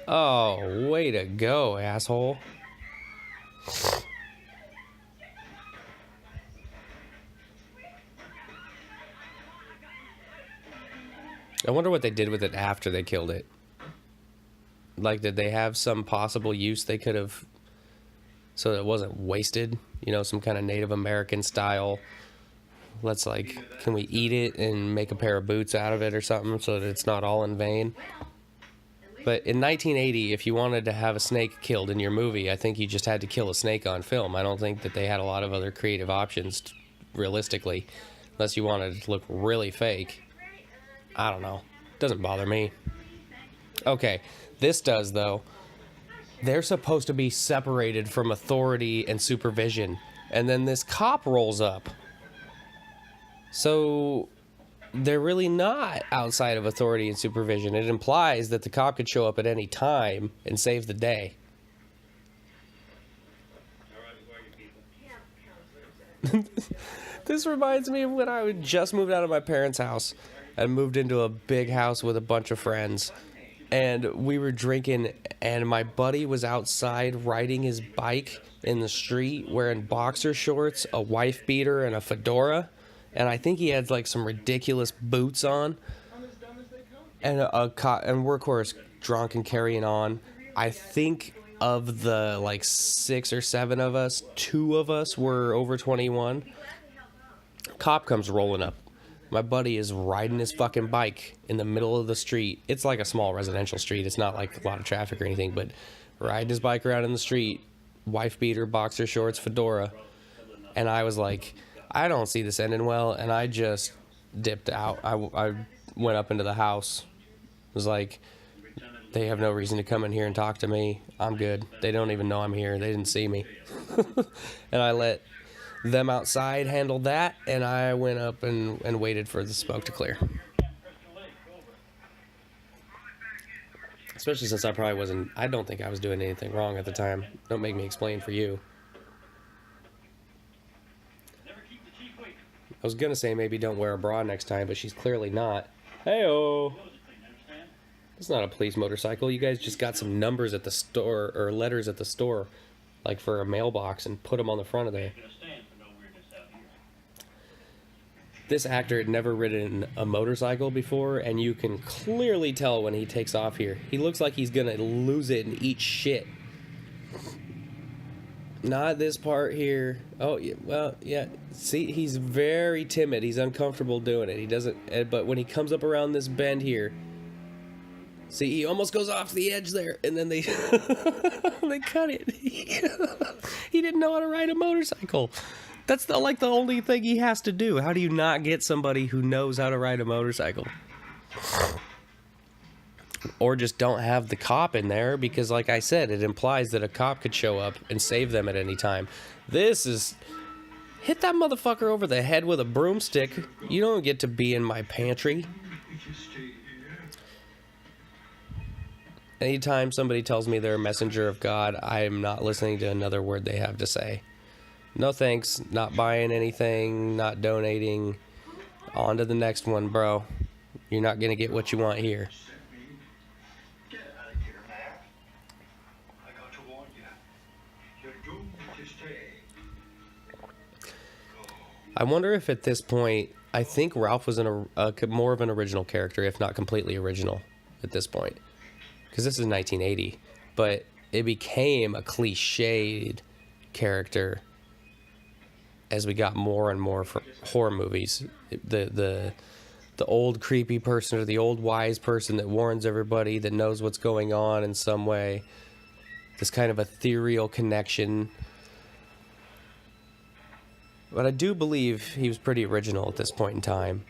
Oh, way to go, asshole. I wonder what they did with it after they killed it. Like, did they have some possible use they could have, so that it wasn't wasted? You know, some kind of Native American style. Let's can we eat it and make a pair of boots out of it or something so that it's not all in vain? But in 1980, if you wanted to have a snake killed in your movie, I think you just had to kill a snake on film. I don't think that they had a lot of other creative options, realistically, unless you wanted it to look really fake. I don't know. Doesn't bother me. Okay, this does, though. They're supposed to be separated from authority and supervision, and then this cop rolls up. So they're really not outside of authority and supervision. It implies that the cop could show up at any time and save the day. This reminds me of when I just moved out of my parents' house and moved into a big house with a bunch of friends. And we were drinking, and my buddy was outside riding his bike in the street wearing boxer shorts, a wife beater, and a fedora. And I think he had some ridiculous boots on. And and we're, of course, drunk and carrying on. I think of the 6 or 7 of us, 2 of us were over 21. Cop comes rolling up. My buddy is riding his fucking bike in the middle of the street. It's like a small residential street. It's not a lot of traffic or anything, but riding his bike around in the street, wife beater, boxer shorts, fedora. And I was like, I don't see this ending well, and I just dipped out. I went up into the house. It was like, they have no reason to come in here and talk to me. I'm good. They don't even know I'm here. They didn't see me. And I let them outside handled that, and I went up and waited for the smoke to clear. Especially since I probably wasn't, I don't think I was doing anything wrong at the time. Don't make me explain for you. I was gonna say maybe don't wear a bra next time, but she's clearly not. Hey-oh! It's not a police motorcycle. You guys just got some numbers at the store, or letters at the store, like for a mailbox, and put them on the front of there. This actor had never ridden a motorcycle before, and you can clearly tell when he takes off here. He looks like he's gonna lose it and eat shit. Not this part here. Oh, yeah, well, yeah. See, he's very timid. He's uncomfortable doing it. He doesn't, but when he comes up around this bend here, see, he almost goes off the edge there, and then they they cut it. He didn't know how to ride a motorcycle. That's the only thing he has to do. How do you not get somebody who knows how to ride a motorcycle? Or just don't have the cop in there, because like I said, it implies that a cop could show up and save them at any time. This is... Hit that motherfucker over the head with a broomstick. You don't get to be in my pantry. Anytime somebody tells me they're a messenger of God, I am not listening to another word they have to say. No thanks, not buying anything, not donating. On to the next one, bro. You're not gonna get what you want here. Get out of here, Mac. I got to warn you. You're doomed to stay. I wonder if at this point, I think Ralph was more of an original character, if not completely original at this point. Because this is 1980. But it became a cliched character as we got more and more from horror movies. The old creepy person, or the old wise person that warns everybody, that knows what's going on in some way. This kind of ethereal connection. But I do believe he was pretty original at this point in time.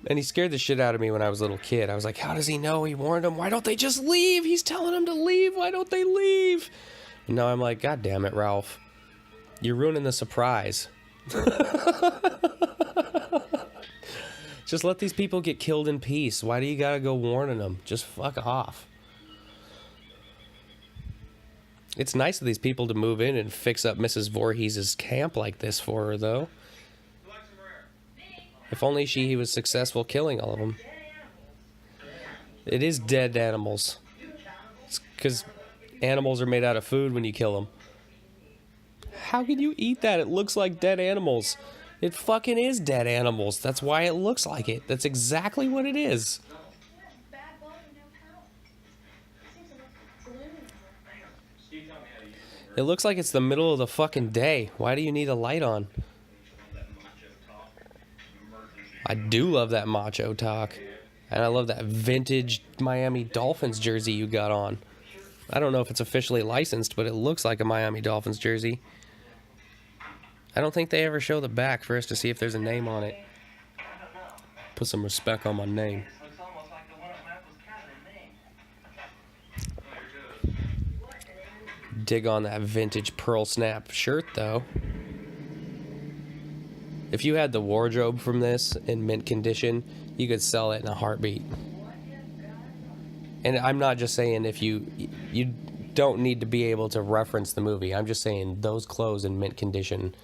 And he scared the shit out of me when I was a little kid. I was like, how does he know? He warned them. Why don't they just leave? He's telling them to leave. Why don't they leave? And now I'm like, God damn it, Ralph. You're ruining the surprise. Just let these people get killed in peace. Why do you gotta go warning them? Just fuck off. It's nice of these people to move in and fix up Mrs. Voorhees' camp like this for her, though. If only he was successful killing all of them. It is dead animals. It's because animals are made out of food when you kill them. How can you eat that? It looks like dead animals. It fucking is dead animals. That's why it looks like it. That's exactly what it is. It looks like it's the middle of the fucking day. Why do you need a light on? I do love that macho talk. And I love that vintage Miami Dolphins jersey you got on. I don't know if it's officially licensed, but it looks like a Miami Dolphins jersey. I don't think they ever show the back for us to see if there's a name on it. Put some respect on my name. Dig on that vintage pearl snap shirt, though. If you had the wardrobe from this in mint condition, you could sell it in a heartbeat. And I'm not just saying if you don't need to be able to reference the movie. I'm just saying those clothes in mint condition,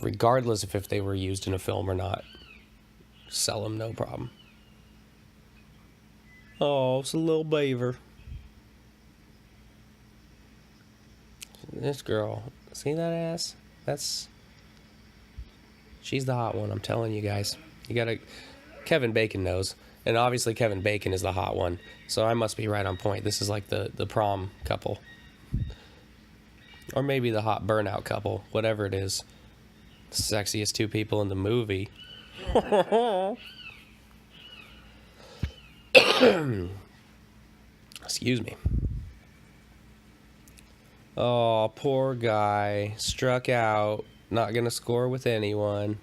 regardless of if they were used in a film or not, sell them no problem. Oh, it's a little beaver. This girl, see that ass? She's the hot one, I'm telling you guys. Kevin Bacon knows. And obviously Kevin Bacon is the hot one. So I must be right on point. This is like the prom couple. Or maybe the hot burnout couple. Whatever it is. Sexiest two people in the movie. Excuse me. Oh, poor guy. Struck out. Not gonna score with anyone.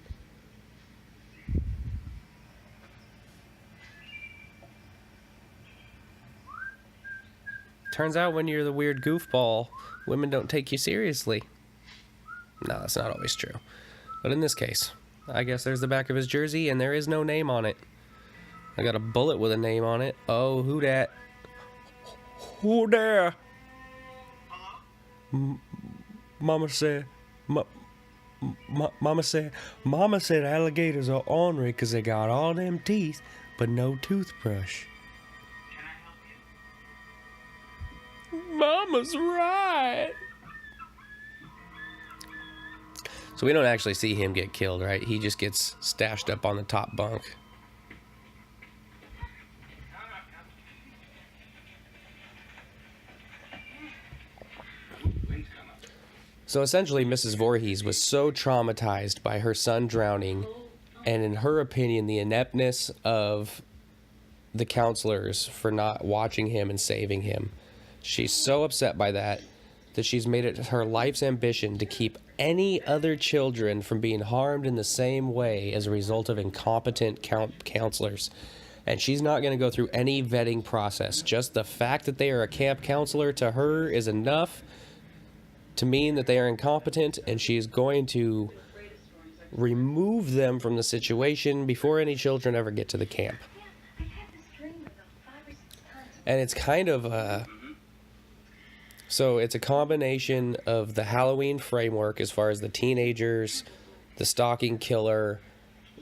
Turns out when you're the weird goofball, women don't take you seriously. No, that's not always true. But in this case, I guess there's the back of his jersey, and there is no name on it. I got a bullet with a name on it. Oh, who dat? Who there? Mama said, Mama said alligators are ornery because they got all them teeth, but no toothbrush. Can I help you? Mama's right. So we don't actually see him get killed, right? He just gets stashed up on the top bunk. So essentially, Mrs. Voorhees was so traumatized by her son drowning, and in her opinion, the ineptness of the counselors for not watching him and saving him. She's so upset by that she's made it her life's ambition to keep any other children from being harmed in the same way as a result of incompetent counselors. And she's not going to go through any vetting process. Just the fact that they are a camp counselor to her is enough to mean that they are incompetent, and she is going to remove them from the situation before any children ever get to the camp. And it's kind of so it's a combination of the Halloween framework as far as the teenagers, the stalking killer,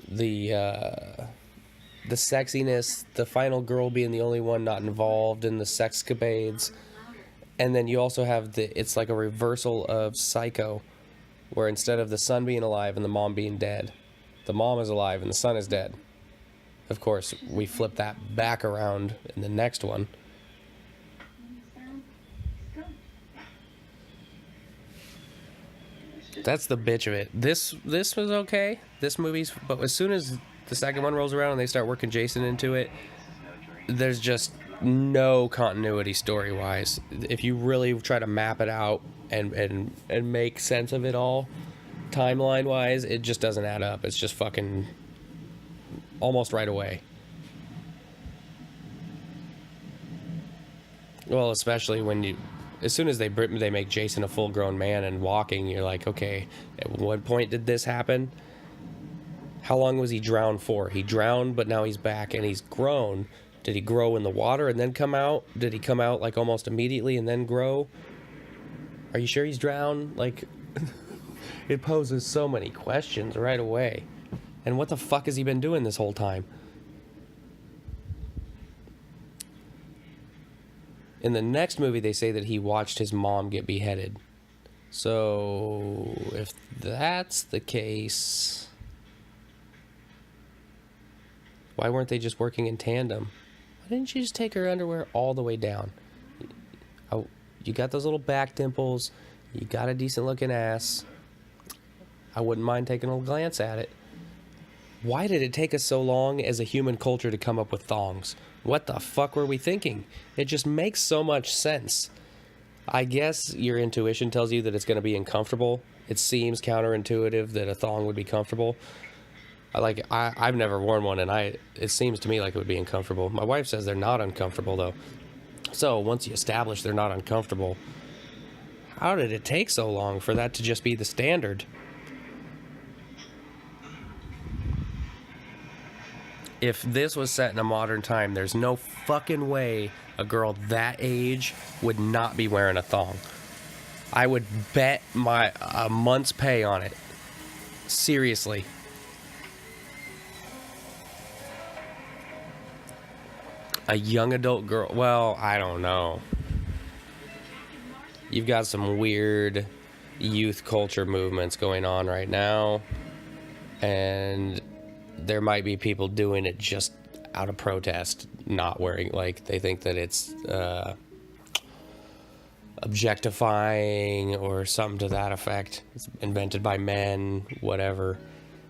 the sexiness, the final girl being the only one not involved in the sexcapades. And then you also have it's like a reversal of Psycho, where instead of the son being alive and the mom being dead, the mom is alive and the son is dead. Of course, we flip that back around in the next one. That's the bitch of it. This was okay. This movie's, but as soon as the second one rolls around and they start working Jason into it, there's just no continuity story-wise. If you really try to map it out and make sense of it all, timeline-wise, it just doesn't add up. It's just fucking almost right away. Well, especially when as soon as they make Jason a full-grown man and walking, you're like, okay, at what point did this happen? How long was he drowned for? He drowned, but now he's back and he's grown. Did he grow in the water and then come out? Did he come out like almost immediately and then grow? Are you sure he's drowned? Like, it poses so many questions right away. And what the fuck has he been doing this whole time? In the next movie, they say that he watched his mom get beheaded. So, if that's the case, why weren't they just working in tandem? Why didn't you just take her underwear all the way down? Oh, you got those little back dimples. You got a decent looking ass. I wouldn't mind taking a glance at it. Why did it take us so long as a human culture to come up with thongs? What the fuck were we thinking? It just makes so much sense. I guess your intuition tells you that it's going to be uncomfortable. It seems counterintuitive that a thong would be comfortable. I've never worn one, and it seems to me like it would be uncomfortable. My wife says they're not uncomfortable, though. So once you establish they're not uncomfortable, how did it take so long for that to just be the standard? If this was set in a modern time, there's no fucking way a girl that age would not be wearing a thong. I would bet a month's pay on it. Seriously. A young adult girl, well, I don't know. You've got some weird youth culture movements going on right now, and there might be people doing it just out of protest, not wearing, like, they think that it's objectifying or something to that effect. It's invented by men, whatever.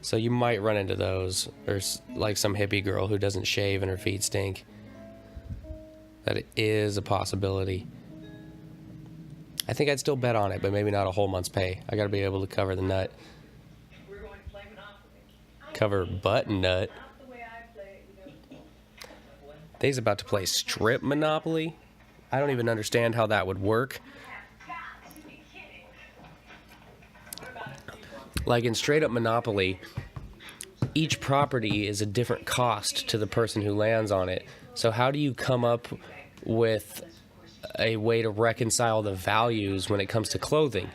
So you might run into those, or like some hippie girl who doesn't shave and her feet stink. That is a possibility. I think I'd still bet on it, but maybe not a whole month's pay. I gotta be able to cover the nut. We're going to play Monopoly. Cover butt nut. Not the way I play it, you know. They's about to play strip Monopoly. I don't even understand how that would work. Like in straight up Monopoly, each property is a different cost to the person who lands on it. So how do you come up with a way to reconcile the values when it comes to clothing?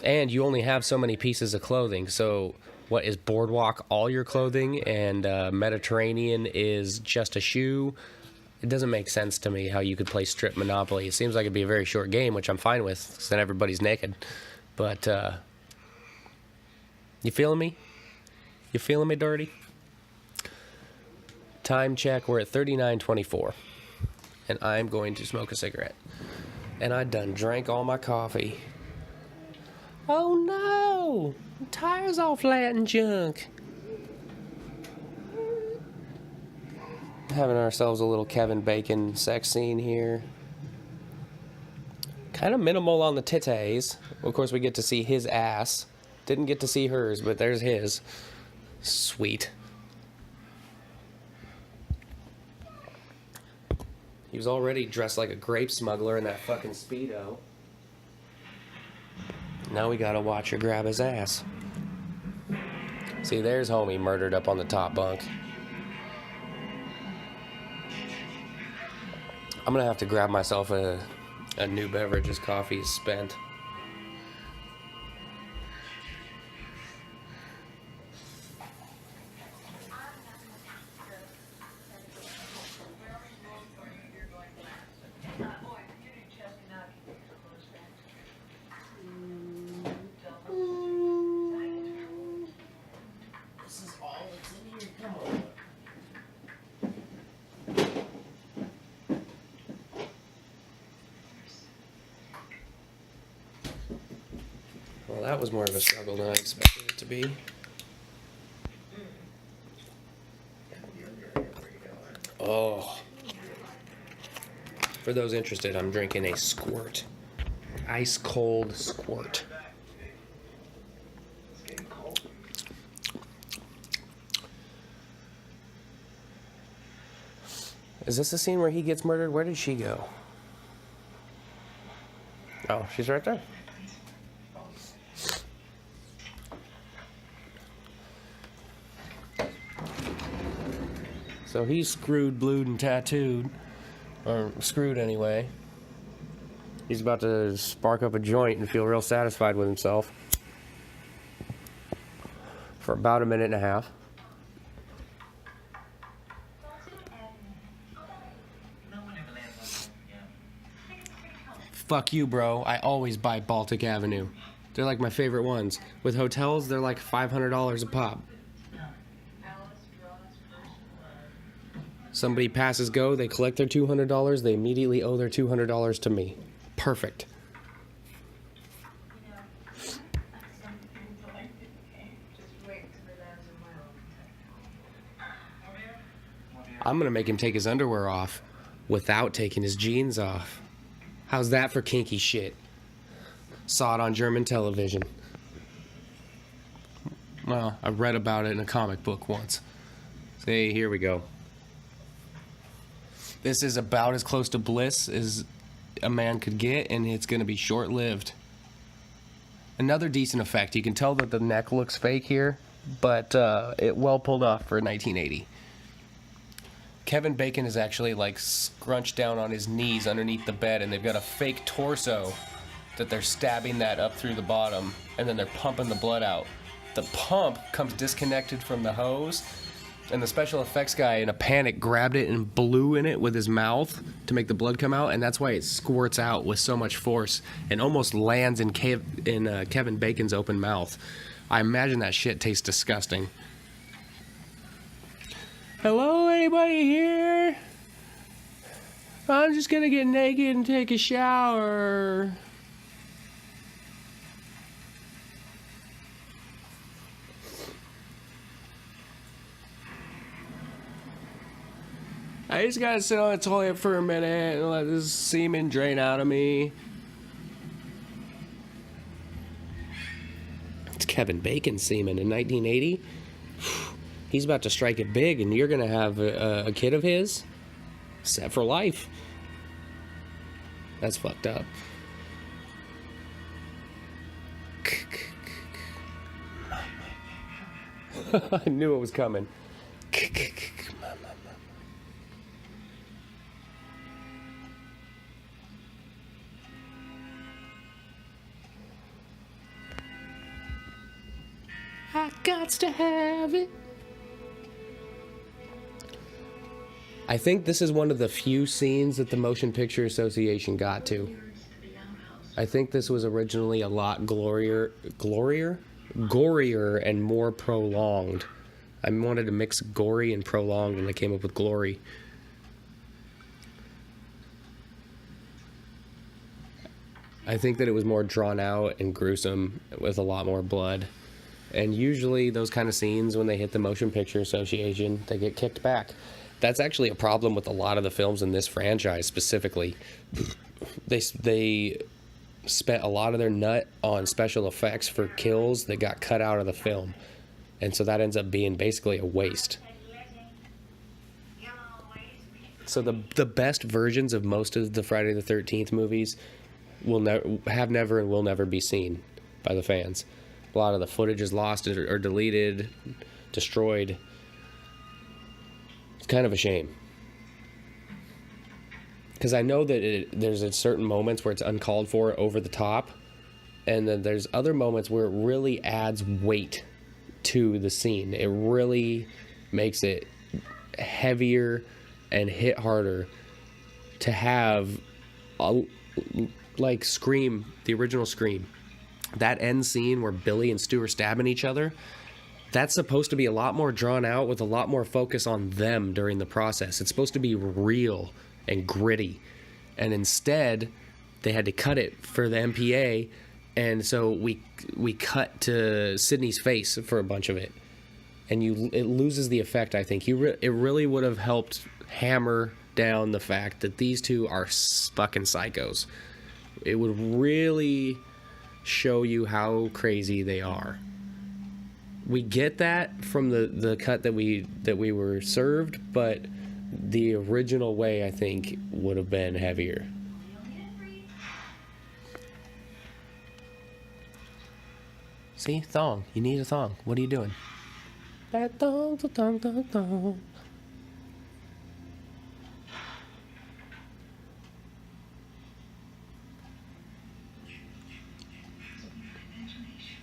And you only have so many pieces of clothing. So what is Boardwalk all your clothing, and Mediterranean is just a shoe? It doesn't make sense to me how you could play strip Monopoly. It seems like it'd be a very short game, which I'm fine with, because then everybody's naked. But you feeling me? You feeling me, Dirty? Time check, we're at 39:24. And I'm going to smoke a cigarette. And I done drank all my coffee. Oh no! Tires all flat and junk. Having ourselves a little Kevin Bacon sex scene here. Kind of minimal on the titties. Of course, we get to see his ass. Didn't get to see hers, but there's his. Sweet. He was already dressed like a grape smuggler in that fucking Speedo. Now we gotta watch her grab his ass. See, there's homie murdered up on the top bunk. I'm gonna have to grab myself a new beverage as coffee is spent. Well, that was more of a struggle than I expected it to be. Oh. For those interested, I'm drinking a squirt. Ice cold squirt. Is this the scene where he gets murdered? Where did she go? Oh, she's right there. So he's screwed, blued, and tattooed. Or screwed anyway. He's about to spark up a joint and feel real satisfied with himself. For about a minute and a half. Fuck you, bro. I always buy Baltic Avenue. They're like my favorite ones. With hotels, they're like $500 a pop. Somebody passes go, they collect their $200, they immediately owe their $200 to me. Perfect. I'm gonna make him take his underwear off without taking his jeans off. How's that for kinky shit? Saw it on German television. Well, I read about it in a comic book once. Hey, here we go. This is about as close to bliss as a man could get, and it's going to be short-lived. Another decent effect. You can tell that the neck looks fake here, but it well pulled off for 1980. Kevin Bacon is actually like scrunched down on his knees underneath the bed, and they've got a fake torso that they're stabbing that up through the bottom, and then they're pumping the blood out. The pump comes disconnected from the hose, and the special effects guy, in a panic, grabbed it and blew in it with his mouth to make the blood come out, and that's why it squirts out with so much force and almost lands in Kevin Bacon's open mouth. I imagine that shit tastes disgusting. Hello, anybody here? I'm just gonna get naked and take a shower. I just gotta sit on the toilet for a minute and let this semen drain out of me. It's Kevin Bacon semen in 1980. He's about to strike it big, and you're gonna have a kid of his set for life. That's fucked up. I knew it was coming. I gots to have it. I think this is one of the few scenes that the Motion Picture Association got to. I think this was originally a lot gorier, and more prolonged. I wanted to mix gory and prolonged, and I came up with glory. I think that it was more drawn out and gruesome with a lot more blood. And usually those kind of scenes, when they hit the Motion Picture Association, they get kicked back. That's actually a problem with a lot of the films in this franchise specifically. They spent a lot of their nut on special effects for kills that got cut out of the film. And so that ends up being basically a waste. So the best versions of most of the Friday the 13th movies will never and will never be seen by the fans. A lot of the footage is lost or deleted, destroyed. It's kind of a shame. Because I know that there's certain moments where it's uncalled for, over the top, and then there's other moments where it really adds weight to the scene. It really makes it heavier and hit harder to have, like Scream, the original Scream. That end scene where Billy and Stu are stabbing each other, that's supposed to be a lot more drawn out with a lot more focus on them during the process. It's supposed to be real and gritty. And instead, they had to cut it for the MPA, and so we cut to Sydney's face for a bunch of it. And it loses the effect, I think. It really would have helped hammer down the fact that these two are fucking psychos. It would really show you how crazy they are. We get that from the cut that we were served, but the original way, I think, would have been heavier. See, thong. You need a thong. What are you doing? That thong, thong, thong, thong.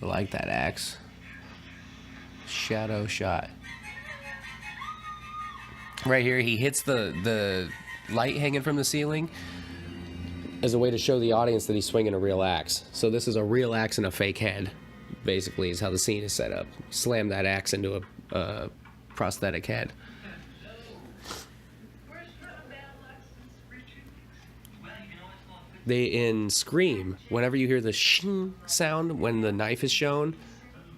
I like that axe. Shadow shot. Right here, he hits the light hanging from the ceiling as a way to show the audience that he's swinging a real axe. So this is a real axe and a fake head, basically, is how the scene is set up. Slam that axe into a prosthetic head. In Scream, whenever you hear the shing sound when the knife is shown,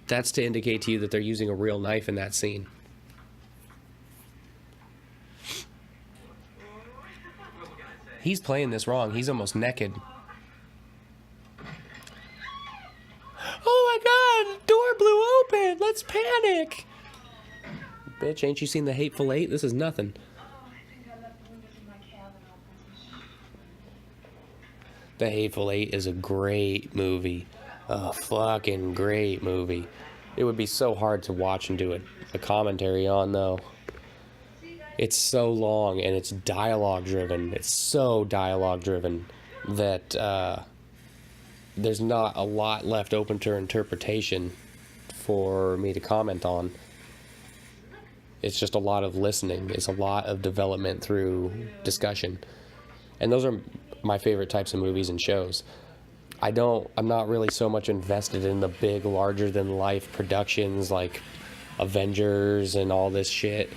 that's to indicate to you that they're using a real knife in that scene. He's playing this wrong. He's almost naked. Oh my god! Door blew open! Let's panic! Bitch, ain't you seen The Hateful Eight? This is nothing. The Hateful Eight is a great movie. A fucking great movie. It would be so hard to watch and do a commentary on, though. It's so long and it's dialogue driven. It's so dialogue driven that there's not a lot left open to interpretation for me to comment on. It's just a lot of listening. It's a lot of development through discussion. And those are my favorite types of movies and shows. I'm not really so much invested in the big, larger than life productions like Avengers and all this shit.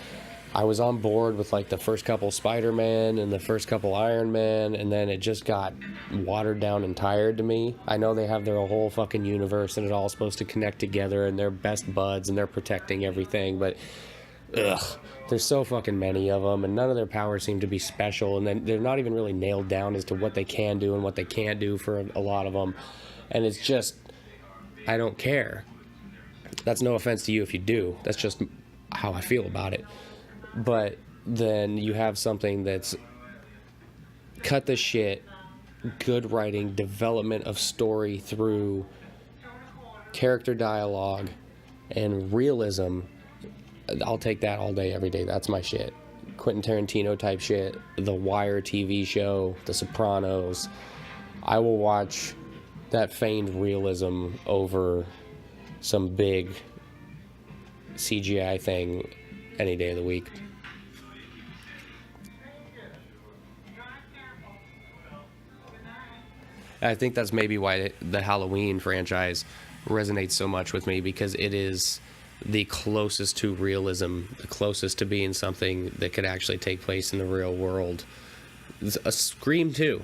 I was on board with like the first couple Spider-Man and the first couple Iron Man, and then it just got watered down and tired to me. I know they have their whole fucking universe and it's all supposed to connect together and they're best buds and they're protecting everything, but there's so fucking many of them and none of their powers seem to be special, and then they're not even really nailed down as to what they can do and what they can't do for a lot of them, and it's just, I don't care. That's no offense to you if you do. That's just how I feel about it. But then you have something that's cut the shit, good writing, development of story through character dialogue, And realism, I'll take that all day, every day. That's my shit. Quentin Tarantino type shit, The Wire TV show, The Sopranos. I will watch that feigned realism over some big CGI thing any day of the week. I think that's maybe why the Halloween franchise resonates so much with me, because it is the closest to realism, the closest to being something that could actually take place in the real world. A Scream too.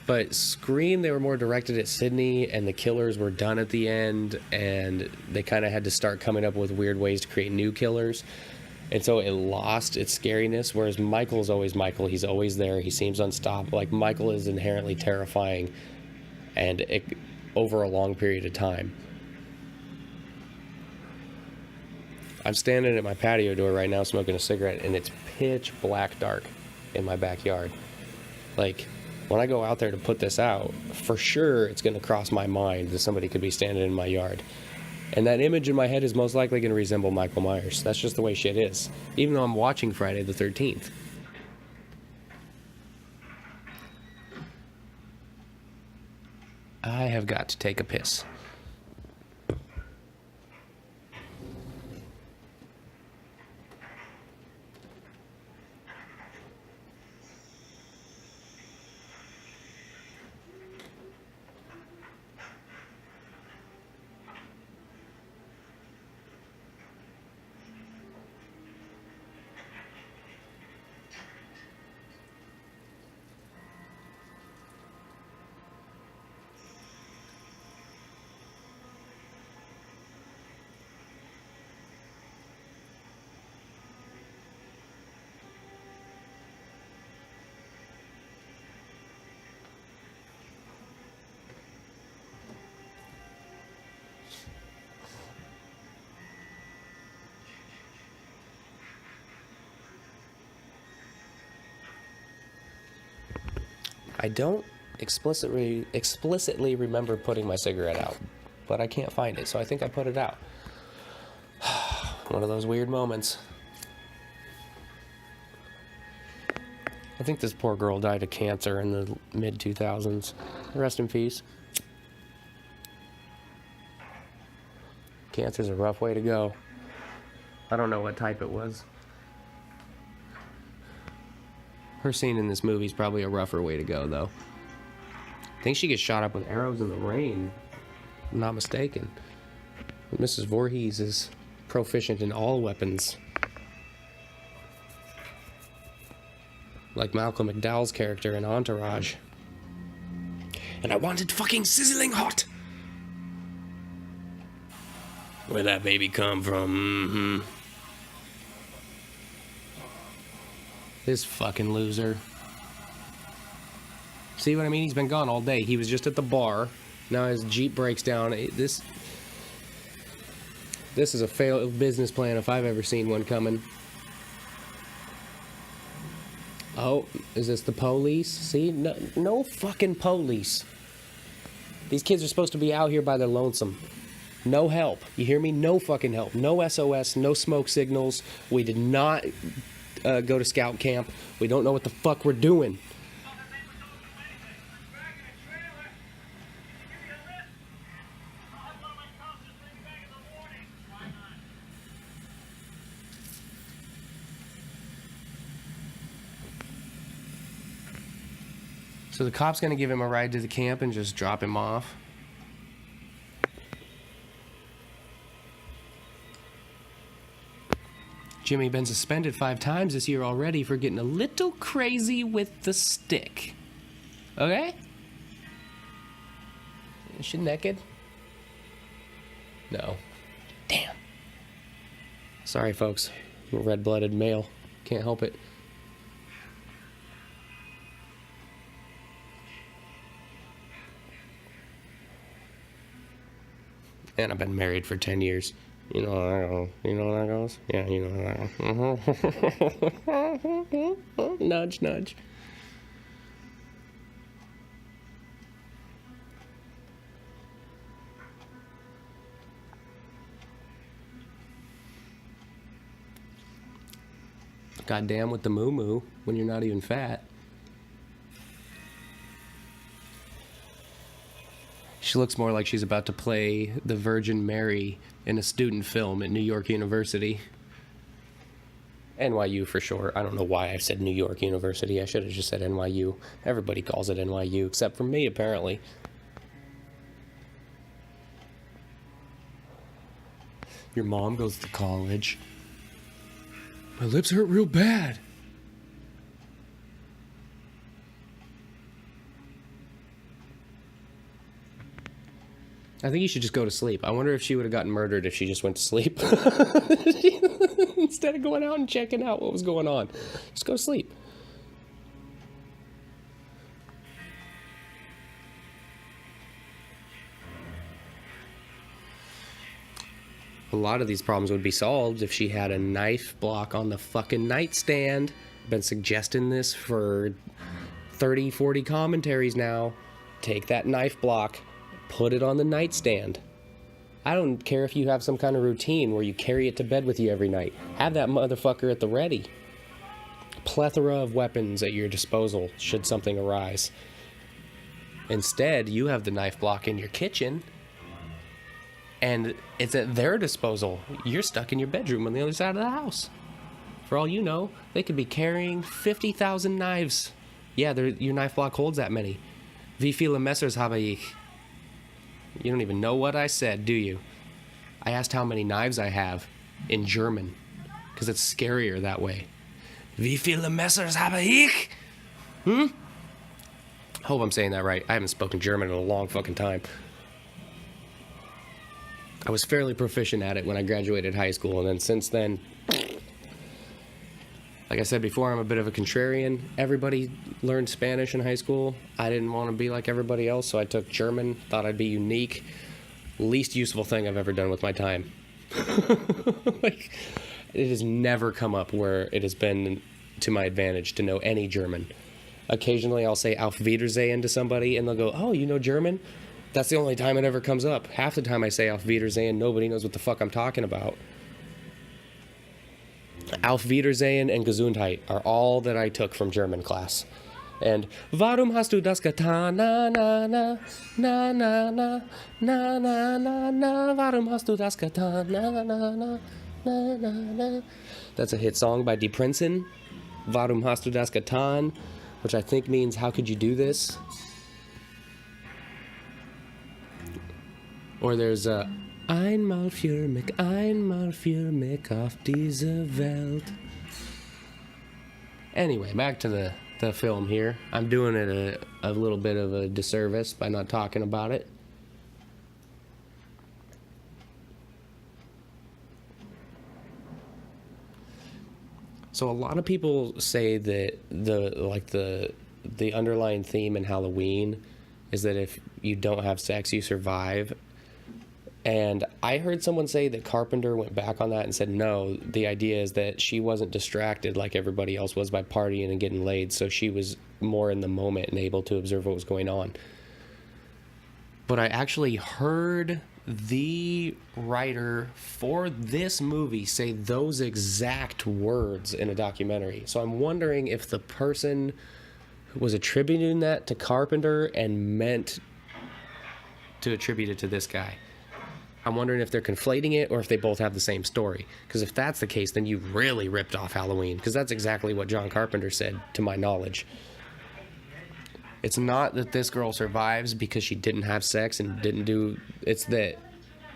But Scream, they were more directed at Sydney, and the killers were done at the end, and they kind of had to start coming up with weird ways to create new killers. And so it lost its scariness, whereas Michael's always Michael. He's always there. He seems unstoppable. Like, Michael is inherently terrifying, and over a long period of time. I'm standing at my patio door right now smoking a cigarette, and it's pitch black dark in my backyard. Like, when I go out there to put this out, for sure it's going to cross my mind that somebody could be standing in my yard. And that image in my head is most likely going to resemble Michael Myers. That's just the way shit is. Even though I'm watching Friday the 13th. I have got to take a piss. I don't explicitly remember putting my cigarette out, but I can't find it, so I think I put it out. One of those weird moments. I think this poor girl died of cancer in the mid-2000s. Rest in peace. Cancer's a rough way to go. I don't know what type it was. Her scene in this movie is probably a rougher way to go, though. I think she gets shot up with arrows in the rain. If I'm not mistaken. Mrs. Voorhees is proficient in all weapons. Like Malcolm McDowell's character in Entourage. And I wanted fucking sizzling hot! Where'd that baby come from? This fucking loser. See what I mean? He's been gone all day. He was just at the bar. Now his Jeep breaks down. This is a failed business plan if I've ever seen one coming. Oh, is this the police? See? No fucking police. These kids are supposed to be out here by their lonesome. No help. You hear me? No fucking help. No SOS. No smoke signals. We did not go to scout camp. We don't know what the fuck we're doing. So the cop's gonna give him a ride to the camp and just drop him off. Jimmy been suspended 5 times this year already for getting a little crazy with the stick. Okay? Is she naked? No. Damn. Sorry, folks. I'm a red-blooded male. Can't help it. And I've been married for 10 years. You know how that goes. You know how that goes? Yeah, you know how that goes. Nudge, nudge. Goddamn with the moo-moo when you're not even fat. She looks more like she's about to play the Virgin Mary in a student film at New York University. NYU for short. I don't know why I said New York University. I should have just said NYU. Everybody calls it NYU, except for me, apparently. Your mom goes to college. My lips hurt real bad. I think you should just go to sleep. I wonder if she would have gotten murdered if she just went to sleep. Instead of going out and checking out what was going on. Just go to sleep. A lot of these problems would be solved if she had a knife block on the fucking nightstand. Been suggesting this for 30, 40 commentaries now. Take that knife block, put it on the nightstand. I don't care if you have some kind of routine where you carry it to bed with you every night. Have that motherfucker at the ready. Plethora of weapons at your disposal should something arise. Instead, you have the knife block in your kitchen, and it's at their disposal. You're stuck in your bedroom on the other side of the house. For all you know, they could be carrying 50,000 knives. Yeah, your knife block holds that many. Wie viele Messers habe ich? You don't even know what I said, do you? I asked how many knives I have in German, because it's scarier that way. Wie viele Messers habe ich? Hope I'm saying that right. I haven't spoken German in a long fucking time. I was fairly proficient at it when I graduated high school, and then since then, like I said before, I'm a bit of a contrarian. Everybody learned Spanish in high school. I didn't want to be like everybody else, so I took German, thought I'd be unique. Least useful thing I've ever done with my time. Like, it has never come up where it has been to my advantage to know any German. Occasionally I'll say Auf Wiedersehen to somebody, and they'll go, oh, you know German? That's the only time it ever comes up. Half the time I say Auf Wiedersehen, nobody knows what the fuck I'm talking about. Auf Wiedersehen and Gesundheit are all that I took from German class. And Warum hast du das getan? Na na na na na na na na na na. Warum hast du das getan? Na na na na na na na. That's a hit song by Die Prinzen. Warum hast du das getan? Which I think means how could you do this? Or there's Einmal für mich auf diese Welt. Anyway, back to the film here. I'm doing it a little bit of a disservice by not talking about it. So a lot of people say that the underlying theme in Halloween is that if you don't have sex, you survive. And I heard someone say that Carpenter went back on that and said, no, the idea is that she wasn't distracted like everybody else was by partying and getting laid, so she was more in the moment and able to observe what was going on. But I actually heard the writer for this movie say those exact words in a documentary. So I'm wondering if the person was attributing that to Carpenter and meant to attribute it to this guy. I'm wondering if they're conflating it or if they both have the same story. Because if that's the case, then you really ripped off Halloween. Because that's exactly what John Carpenter said, to my knowledge. It's not that this girl survives because she didn't have sex and didn't do... It's that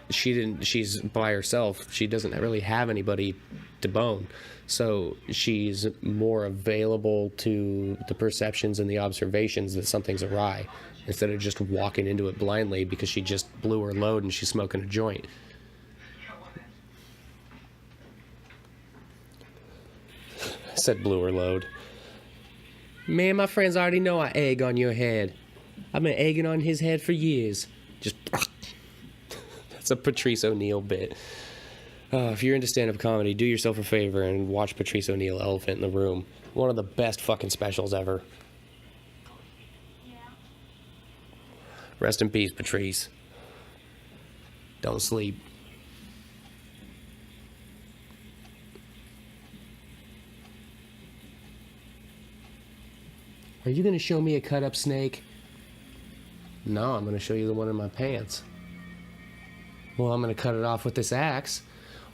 she's by herself. She doesn't really have anybody to bone. So she's more available to the perceptions and the observations that something's awry, instead of just walking into it blindly because she just blew her load and she's smoking a joint. I said blew her load. Man, my friends already know I egg on your head. I've been egging on his head for years. Just... That's a Patrice O'Neal bit. If you're into stand-up comedy, do yourself a favor and watch Patrice O'Neal, Elephant in the Room. One of the best fucking specials ever. Rest in peace, Patrice. Don't sleep. Are you going to show me a cut up snake? No, I'm going to show you the one in my pants. Well, I'm going to cut it off with this axe.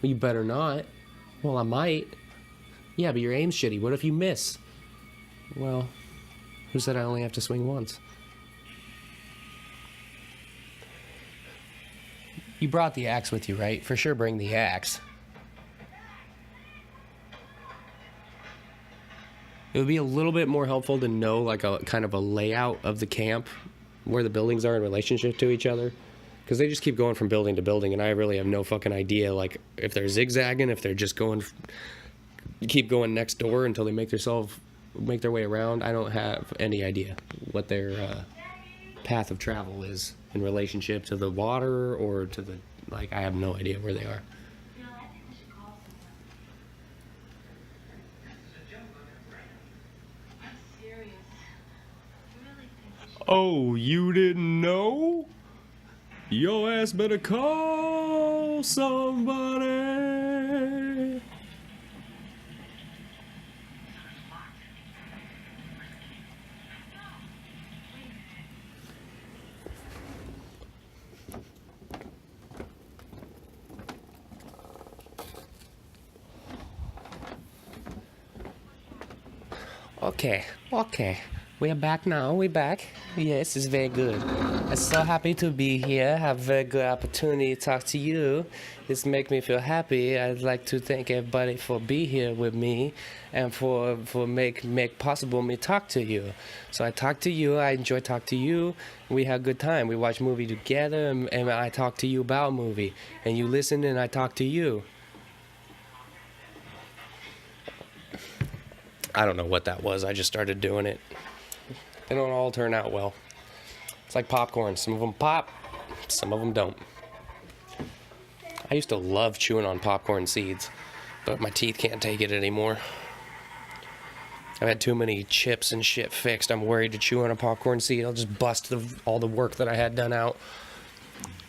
Well, you better not. Well, I might. Yeah, but your aim's shitty. What if you miss? Well, who said I only have to swing once? You brought the axe with you, right? For sure bring the axe. It would be a little bit more helpful to know like a kind of a layout of the camp, where the buildings are in relationship to each other. Because they just keep going from building to building, and I really have no fucking idea like if they're zigzagging, if they're just going, keep going next door until they make their way around. I don't have any idea what their path of travel is in relationship to the water or to the, like, I have no idea where they are. You know, I think we should call someone. I'm serious. I really think we should. Oh, you didn't know? Your ass better call somebody. Okay. We're back now. We're back. Yes, it's very good. I'm so happy to be here. Have a very good opportunity to talk to you. This makes me feel happy. I'd like to thank everybody for being here with me and for make possible me talk to you. So I talk to you. I enjoy talk to you. We have a good time. We watch movie together, and I talk to you about movie, and you listen, and I talk to you. I don't know what that was. I just started doing it. They don't all turn out well. It's like popcorn. Some of them pop, some of them don't. I used to love chewing on popcorn seeds, but my teeth can't take it anymore. I've had too many chips and shit fixed. I'm worried to chew on a popcorn seed. I'll just bust all the work that I had done out,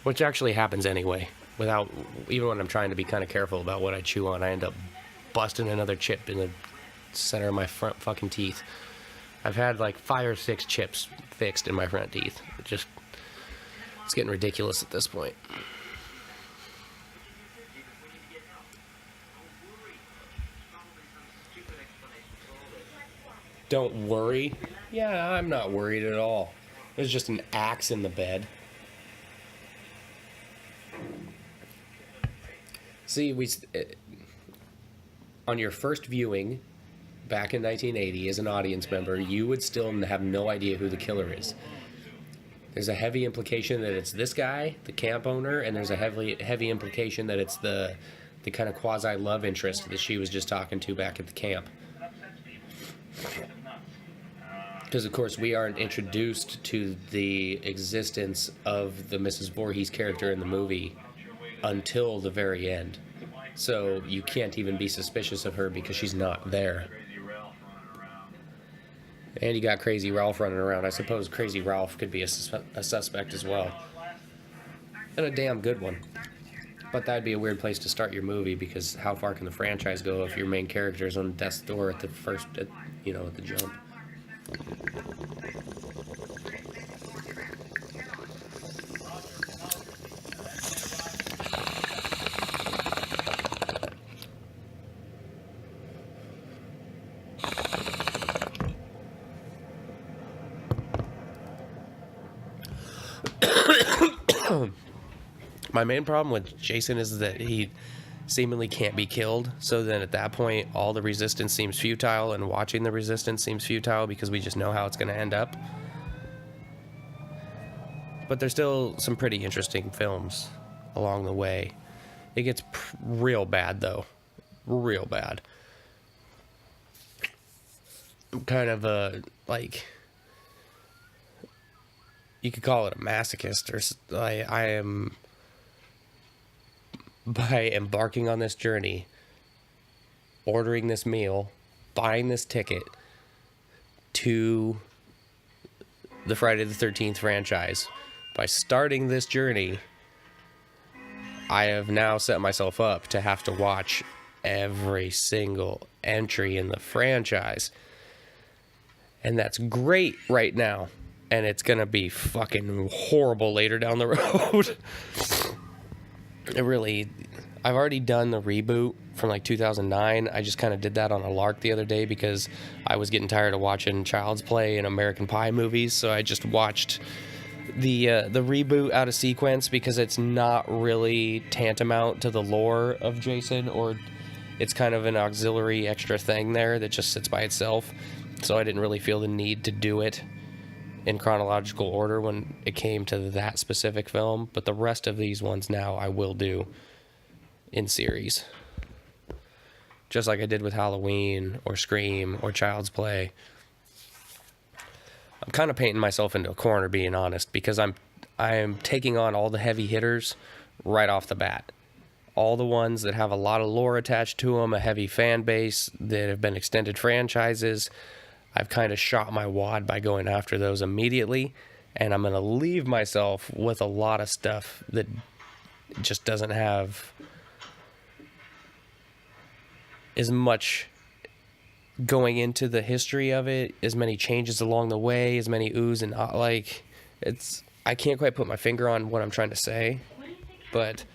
which actually happens anyway. Even when I'm trying to be kind of careful about what I chew on, I end up busting another chip in the center of my front fucking teeth. I've had like 5 or 6 chips fixed in my front teeth. It's getting ridiculous at this point. Don't worry. Yeah, I'm not worried at all. There's just an axe in the bed. See, on your first viewing back in 1980 as an audience member, you would still have no idea who the killer is. There's a heavy implication that it's this guy, the camp owner, and there's a heavy implication that it's the kind of quasi love interest that she was just talking to back at the camp. Because of course we aren't introduced to the existence of the Mrs. Voorhees character in the movie until the very end. So you can't even be suspicious of her because she's not there. And you got Crazy Ralph running around. I suppose Crazy Ralph could be a suspect as well. And a damn good one. But that'd be a weird place to start your movie, because how far can the franchise go if your main character is on death's door at the jump? My main problem with Jason is that he seemingly can't be killed, so then at that point all the resistance seems futile, and watching the resistance seems futile because we just know how it's going to end up. But there's still some pretty interesting films along the way. It gets real bad though. Real bad. I'm kind of you could call it a masochist, or I am, by embarking on this journey, ordering this meal, buying this ticket to the Friday the 13th franchise, by starting this journey, I have now set myself up to have to watch every single entry in the franchise. And that's great right now. And it's going to be fucking horrible later down the road. It really... I've already done the reboot from like 2009. I just kind of did that on a lark the other day because I was getting tired of watching Child's Play and American Pie movies. So I just watched the reboot out of sequence because it's not really tantamount to the lore of Jason, or it's kind of an auxiliary extra thing there that just sits by itself. So I didn't really feel the need to do it in chronological order when it came to that specific film. But the rest of these ones now I will do in series, just like I did with Halloween or Scream or Child's Play. I'm kind of painting myself into a corner, being honest, because I am taking on all the heavy hitters right off the bat. All the ones that have a lot of lore attached to them, a heavy fan base, that have been extended franchises. I've kind of shot my wad by going after those immediately, and I'm going to leave myself with a lot of stuff that just doesn't have as much going into the history of it, as many changes along the way, as many oohs and like, it's, I can't quite put my finger on what I'm trying to say, but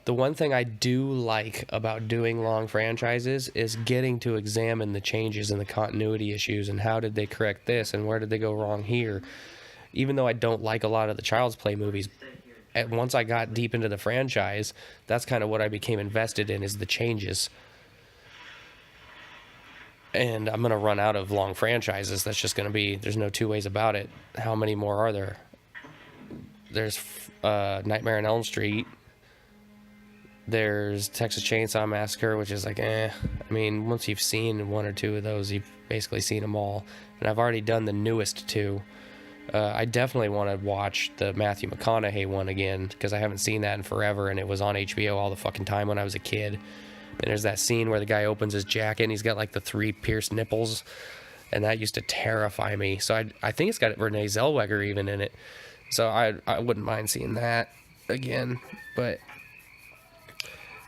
the one thing I do like about doing long franchises is getting to examine the changes and the continuity issues and how did they correct this and where did they go wrong here. Even though I don't like a lot of the Child's Play movies, once I got deep into the franchise, that's kind of what I became invested in, is the changes. And I'm going to run out of long franchises. That's just going to be, there's no two ways about it. How many more are there? There's Nightmare on Elm Street. There's Texas Chainsaw Massacre, which is like, I mean, once you've seen one or two of those, you've basically seen them all. And I've already done the newest two. I definitely want to watch the Matthew McConaughey one again, because I haven't seen that in forever, and it was on HBO all the fucking time when I was a kid. And there's that scene where the guy opens his jacket and he's got like the 3 pierced nipples, and that used to terrify me. So I think it's got Renee Zellweger even in it. So I wouldn't mind seeing that again, but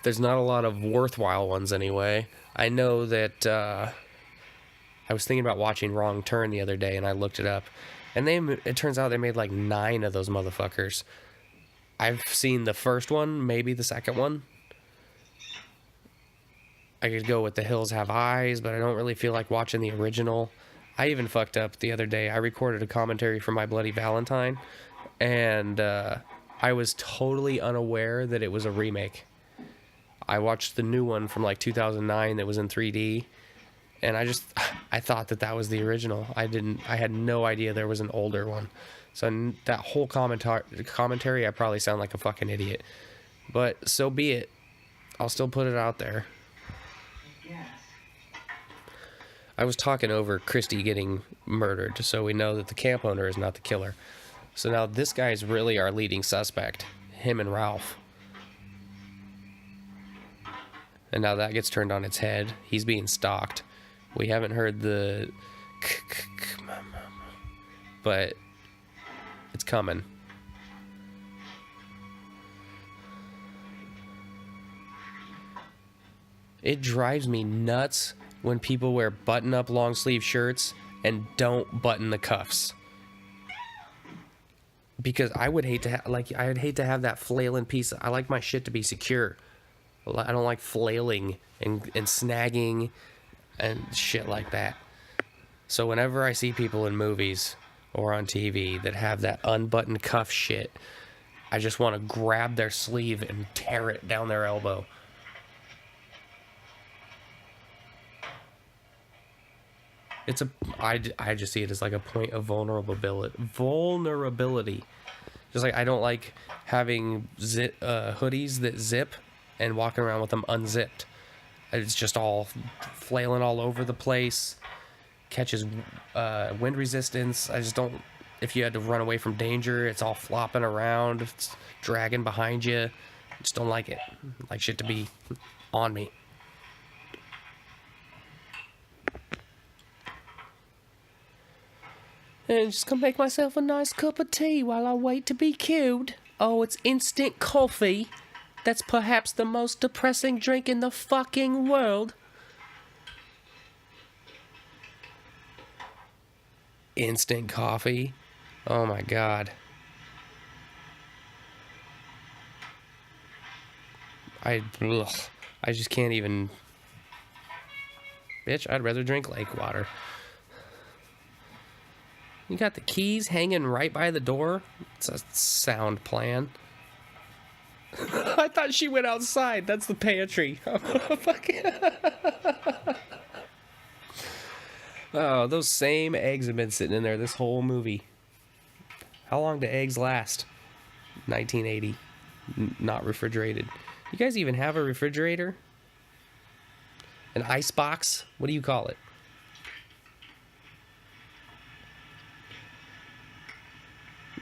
there's not a lot of worthwhile ones anyway. I know that I was thinking about watching Wrong Turn the other day, and I looked it up. And it turns out they made like 9 of those motherfuckers. I've seen the first one, maybe the second one. I could go with The Hills Have Eyes, but I don't really feel like watching the original. I even fucked up the other day. I recorded a commentary for My Bloody Valentine, and I was totally unaware that it was a remake. I watched the new one from like 2009 that was in 3D. And I thought that was the original. I had no idea there was an older one. So that whole commentary, I probably sound like a fucking idiot. But so be it. I'll still put it out there. I was talking over Christy getting murdered, so we know that the camp owner is not the killer. So now this guy is really our leading suspect. Him and Ralph. And now that gets turned on its head. He's being stalked. We haven't heard the but it's coming. It drives me nuts when people wear button-up long-sleeve shirts and don't button the cuffs. Because I would hate to I'd hate to have that flailing piece. I like my shit to be secure. I don't like flailing and snagging and shit like that. So whenever I see people in movies or on TV that have that unbuttoned cuff shit, I just want to grab their sleeve and tear it down their elbow. I just see it as like a point of vulnerability. Just like I don't like having hoodies that zip and walking around with them unzipped. It's just all flailing all over the place. Catches wind resistance. I just don't... If you had to run away from danger, it's all flopping around. It's dragging behind you. I just don't like it. I like shit to be on me. And just gonna make myself a nice cup of tea while I wait to be killed. Oh, it's instant coffee. That's perhaps the most depressing drink in the fucking world. Instant coffee. Oh my god. I just can't even. Bitch, I'd rather drink lake water. You got the keys hanging right by the door? It's a sound plan. I thought she went outside. That's the pantry. Oh, those same eggs have been sitting in there this whole movie. How long do eggs last? 1980. Not refrigerated. You guys even have a refrigerator? An ice box? What do you call it?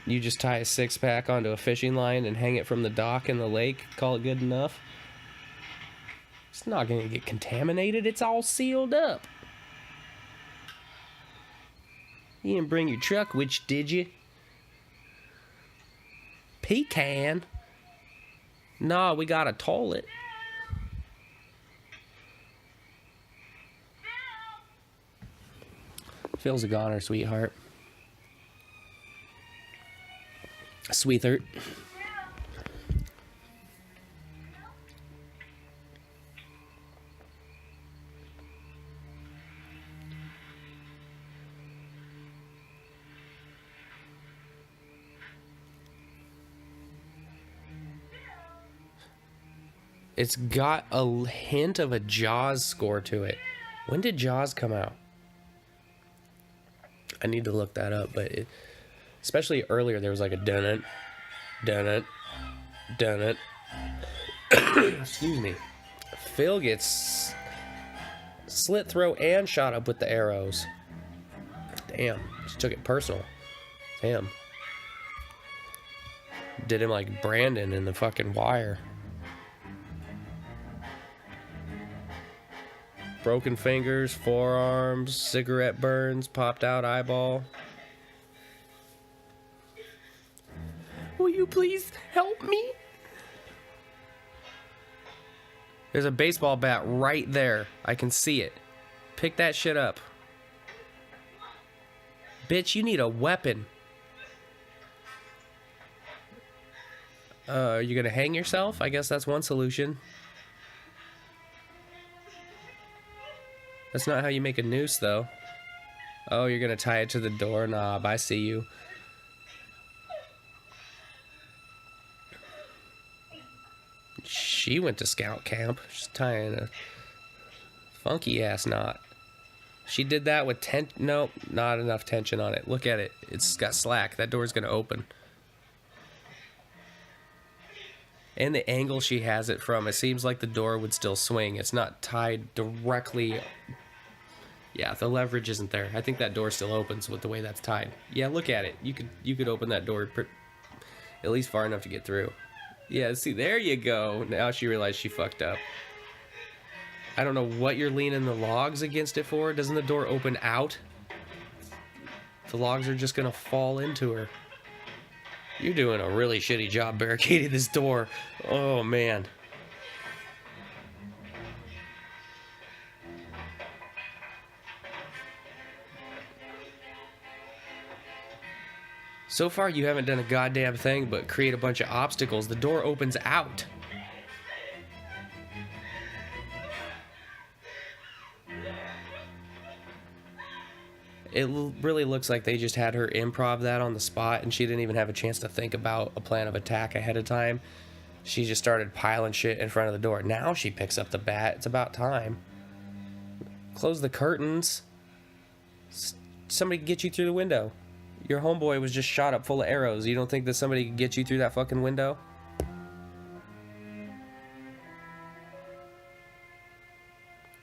You just tie a 6-pack onto a fishing line and hang it from the dock in the lake, call it good enough? It's not going to get contaminated. It's all sealed up. You didn't bring your truck, which did you? Pecan? Nah, we got a toilet. Phil's a goner, sweetheart. Sweetheart. It's got a hint of a Jaws score to it. When did Jaws come out? I need to look that up, but especially earlier, there was like a dun it, dun it, dun it. Excuse me. Phil gets slit throat and shot up with the arrows. Damn, she took it personal. Damn. Did him like Brandon in the fucking Wire. Broken fingers, forearms, cigarette burns, popped out eyeball. Will you please help me? There's a baseball bat right there. I can see it. Pick that shit up. Bitch, you need a weapon. Are you gonna hang yourself? I guess that's one solution. That's not how you make a noose, though. Oh, you're gonna tie it to the doorknob. I see you. She went to scout camp. She's tying a funky-ass knot. She did that with nope, not enough tension on it. Look at it. It's got slack. That door's gonna open. And the angle she has it from, it seems like the door would still swing. It's not tied directly. Yeah, the leverage isn't there. I think that door still opens with the way that's tied. Yeah, look at it. You could open that door at least far enough to get through. Yeah, see, there you go. Now she realized she fucked up. I don't know what you're leaning the logs against it for. Doesn't the door open out? The logs are just gonna fall into her. You're doing a really shitty job barricading this door. Oh, man. So far, you haven't done a goddamn thing but create a bunch of obstacles. The door opens out. It really looks like they just had her improv that on the spot, and she didn't even have a chance to think about a plan of attack ahead of time. She just started piling shit in front of the door. Now she picks up the bat. It's about time. Close the curtains. Somebody can get you through the window. Your homeboy was just shot up full of arrows. You don't think that somebody can get you through that fucking window?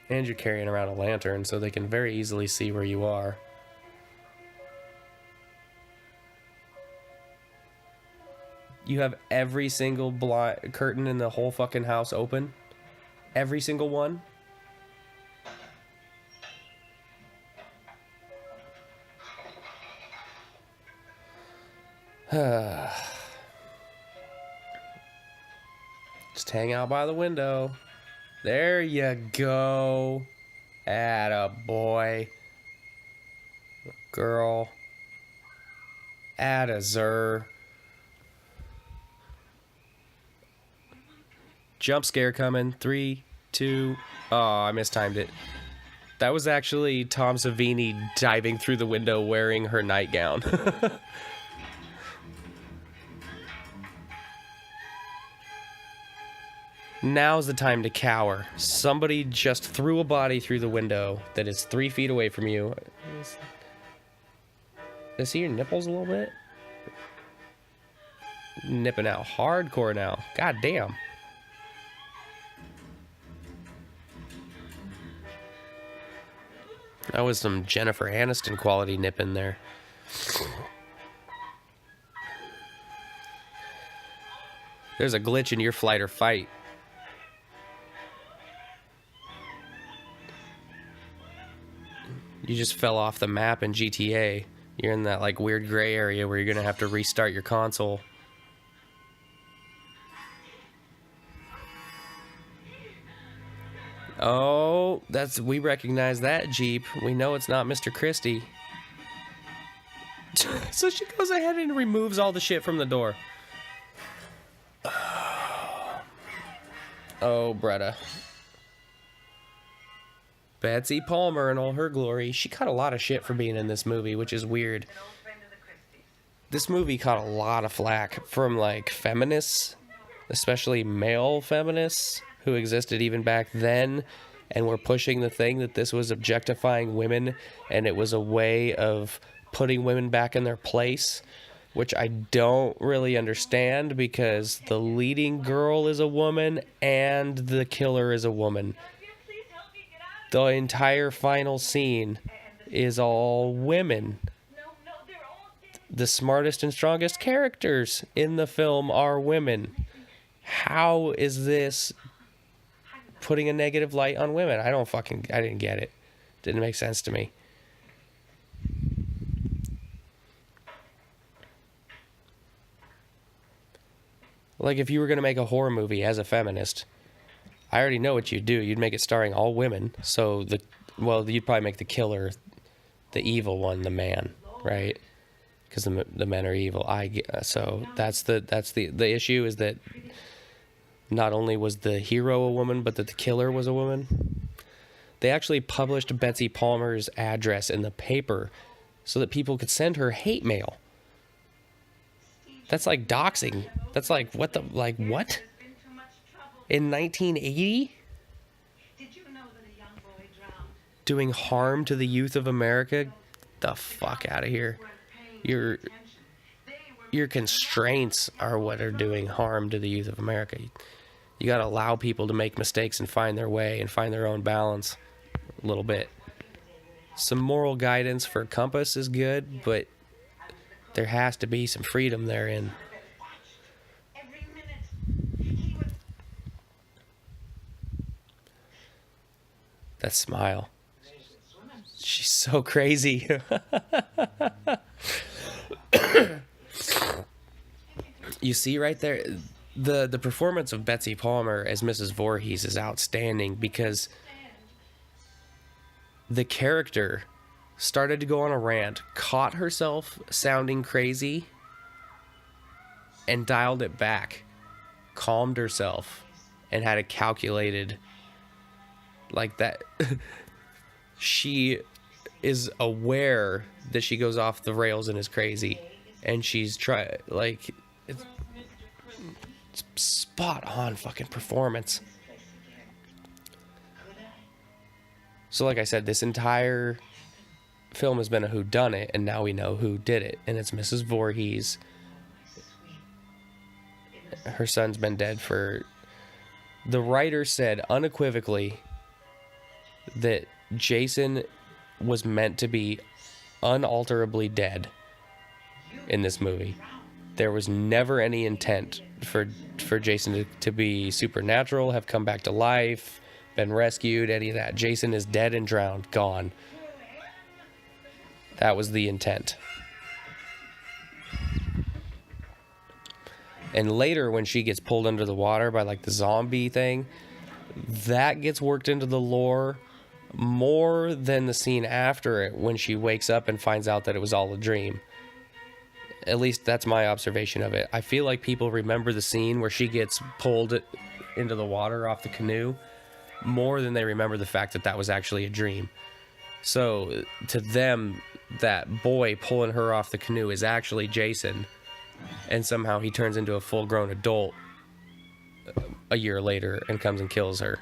And you're carrying around a lantern, so they can very easily see where you are. You have every single curtain in the whole fucking house open? Every single one? Just hang out by the window. There you go. Atta boy. Girl. Atta Zer. Jump scare coming. 3, 2. Oh, I mistimed it. That was actually Tom Savini diving through the window wearing her nightgown. Now's the time to cower. Somebody just threw a body through the window that is 3 feet away from you. See your nipples a little bit? Nipping out hardcore now. God damn. That was some Jennifer Aniston quality nipping there. There's a glitch in your flight or fight. You just fell off the map in GTA. You're in that like weird gray area where you're gonna have to restart your console. Oh, we recognize that Jeep. We know it's not Mr. Christie. So she goes ahead and removes all the shit from the door. Oh, Bretta. Betsy Palmer in all her glory. She caught a lot of shit for being in this movie, which is weird. This movie caught a lot of flack from like feminists, especially male feminists who existed even back then and were pushing the thing that this was objectifying women and it was a way of putting women back in their place, which I don't really understand because the leading girl is a woman and the killer is a woman. The entire final scene is all women. The smartest and strongest characters in the film are women. How is this putting a negative light on women? I didn't get it. Didn't make sense to me. Like if you were going to make a horror movie as a feminist, I already know what you'd do. You'd make it starring all women. So you'd probably make the killer, the evil one, the man, right? Because the men are evil. So that's the issue is that not only was the hero a woman, but that the killer was a woman. They actually published Betsy Palmer's address in the paper so that people could send her hate mail. That's like doxing. That's like what? In 1980? Doing harm to the youth of America? The fuck out of here. Your constraints are what are doing harm to the youth of America. You got to allow people to make mistakes and find their way and find their own balance a little bit. Some moral guidance for Compass is good, but there has to be some freedom therein. That smile. She's so crazy. You see right there, the performance of Betsy Palmer as Mrs. Voorhees is outstanding because the character started to go on a rant, caught herself sounding crazy, and dialed it back, calmed herself, and had it calculated like that. She is aware that she goes off the rails and is crazy, and she's it's spot on fucking performance. So like I said, this entire film has been a whodunit, and now we know who did it, and it's Mrs. Voorhees. Her son's been dead for... The writer said unequivocally that Jason was meant to be unalterably dead in this movie. There was never any intent for Jason to be supernatural, have come back to life, been rescued, any of that. Jason is dead and drowned, gone. That was the intent. And later, when she gets pulled under the water by like the zombie thing, that gets worked into the lore more than the scene after it when she wakes up and finds out that it was all a dream. At least that's my observation of it. I feel like people remember the scene where she gets pulled into the water off the canoe more than they remember the fact that that was actually a dream. So to them, that boy pulling her off the canoe is actually Jason, and somehow he turns into a full-grown adult a year later and comes and kills her.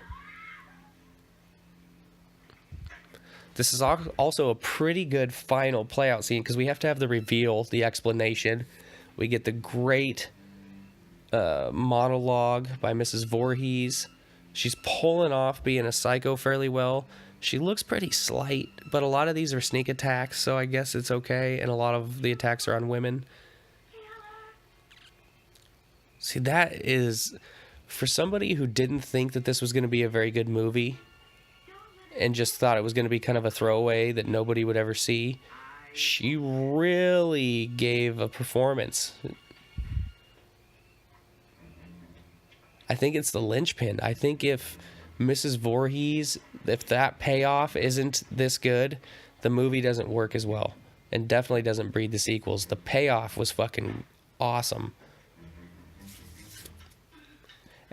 This is also a pretty good final play-out scene because we have to have the reveal, the explanation. We get the great monologue by Mrs. Voorhees. She's pulling off being a psycho fairly well. She looks pretty slight, but a lot of these are sneak attacks, so I guess it's okay, and a lot of the attacks are on women. See, that is... For somebody who didn't think that this was going to be a very good movie and just thought it was going to be kind of a throwaway that nobody would ever see, she really gave a performance. I think it's the linchpin. I think if Mrs. Voorhees, if that payoff isn't this good, the movie doesn't work as well and definitely doesn't breed the sequels. The payoff was fucking awesome.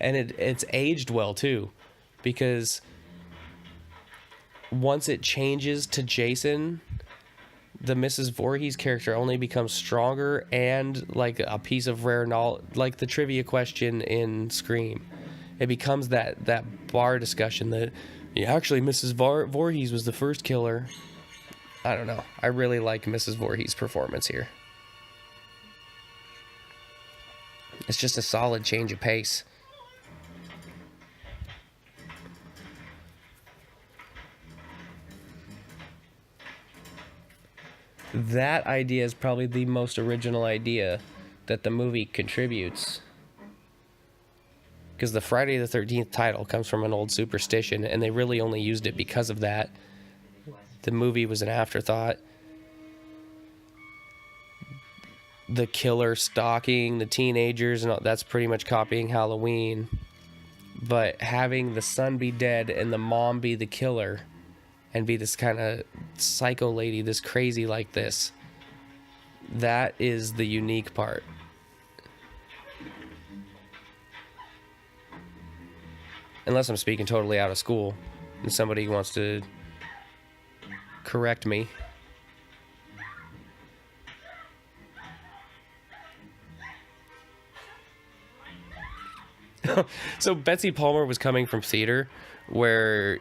And it's aged well, too, because once it changes to Jason, the Mrs. Voorhees character only becomes stronger and like a piece of rare knowledge, like the trivia question in Scream. It becomes that bar discussion that, yeah, actually, Mrs. Voorhees was the first killer. I don't know. I really like Mrs. Voorhees' performance here. It's just a solid change of pace. That idea is probably the most original idea that the movie contributes. Because the Friday the 13th title comes from an old superstition, and they really only used it because of that. The movie was an afterthought. The killer stalking the teenagers, and all, that's pretty much copying Halloween. But having the son be dead and the mom be the killer... and be this kind of psycho lady, this crazy like this. That is the unique part. Unless I'm speaking totally out of school and somebody wants to correct me. So Betsy Palmer was coming from theater where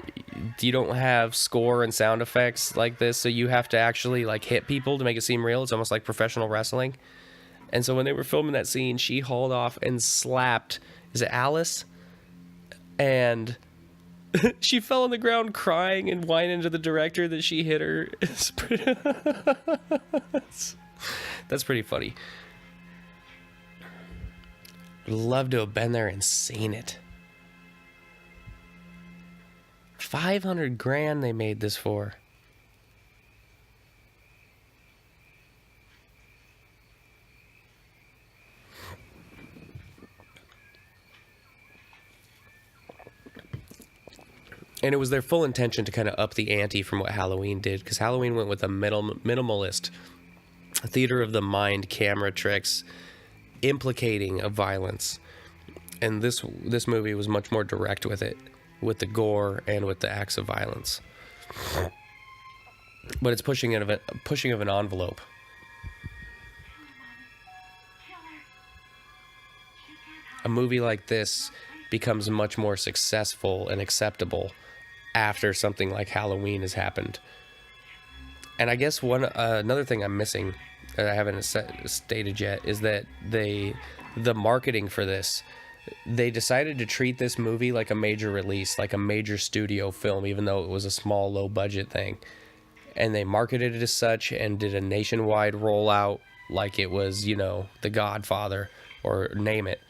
you don't have score and sound effects like this, so you have to actually like hit people to make it seem real. It's almost like professional wrestling. And so when they were filming that scene, she hauled off and slapped, is it Alice? And she fell on the ground crying and whining to the director that she hit her. That's pretty funny. Would love to have been there and seen it. 500 grand they made this for. And it was their full intention to kind of up the ante from what Halloween did, because Halloween went with a minimalist theater of the mind camera tricks implicating of violence. And this movie was much more direct with it, with the gore and with the acts of violence. But it's pushing of an envelope. A movie like this becomes much more successful and acceptable after something like Halloween has happened. And I guess another thing I'm missing that I haven't stated yet is that the marketing for this, they decided to treat this movie like a major release, like a major studio film, even though it was a small, low-budget thing. And they marketed it as such and did a nationwide rollout like it was, The Godfather, or name it.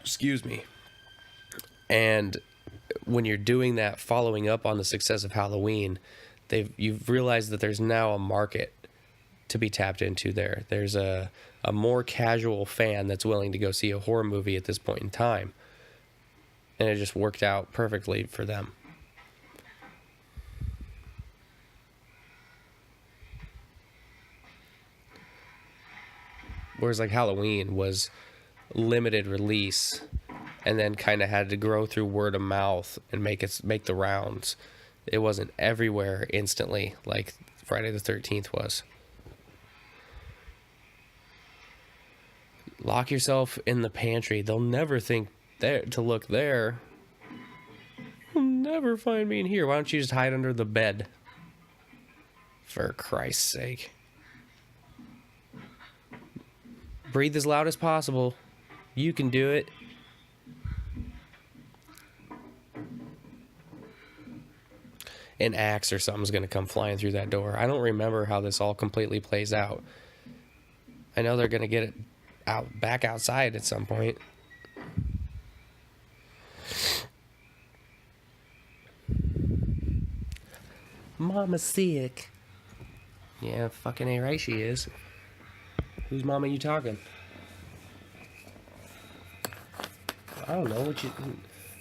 Excuse me. And when you're doing that, following up on the success of Halloween, you've realized that there's now a market to be tapped into there. There's a more casual fan that's willing to go see a horror movie at this point in time. And it just worked out perfectly for them. Whereas like Halloween was limited release, and then kind of had to grow through word of mouth and make the rounds. It wasn't everywhere instantly like Friday the 13th was. Lock yourself in the pantry. They'll never think there to look there. They'll never find me in here. Why don't you just hide under the bed? For Christ's sake. Breathe as loud as possible. You can do it. An axe or something's going to come flying through that door. I don't remember how this all completely plays out. I know they're going to get it back outside at some point. Mama's sick. Yeah, fucking A right she is. Whose mama you talking? I don't know.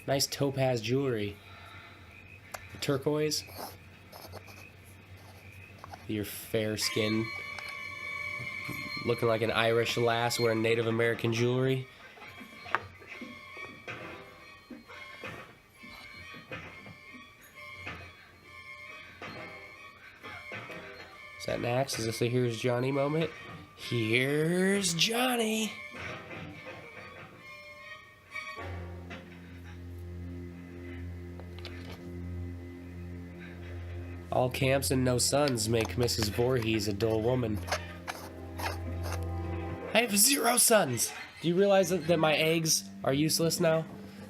Nice topaz jewelry. Turquoise. Your fair skin. Looking like an Irish lass wearing Native American jewelry. Is that an axe? Is this a Here's Johnny moment? Here's Johnny! All camps and no sons make Mrs. Voorhees a dull woman. I have 0 sons! Do you realize that my eggs are useless now?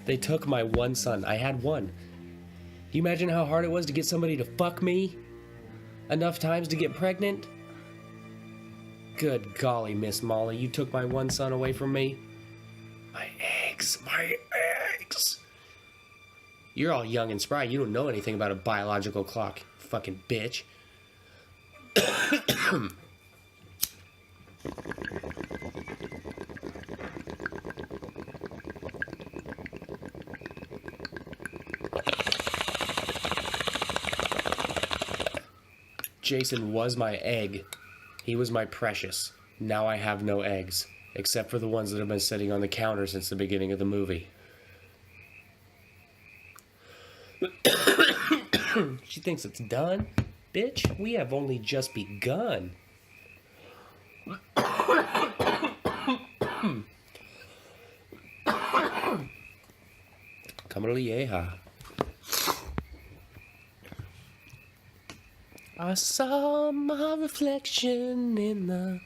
They took my one son. I had one. Do you imagine how hard it was to get somebody to fuck me enough times to get pregnant? Good golly, Miss Molly, you took my one son away from me. My eggs. You're all young and spry. You don't know anything about a biological clock, fucking bitch. Jason was my egg. He was my precious. Now I have no eggs, except for the ones that have been sitting on the counter since the beginning of the movie. She thinks it's done? Bitch, we have only just begun. Camarilleja. I saw my reflection in the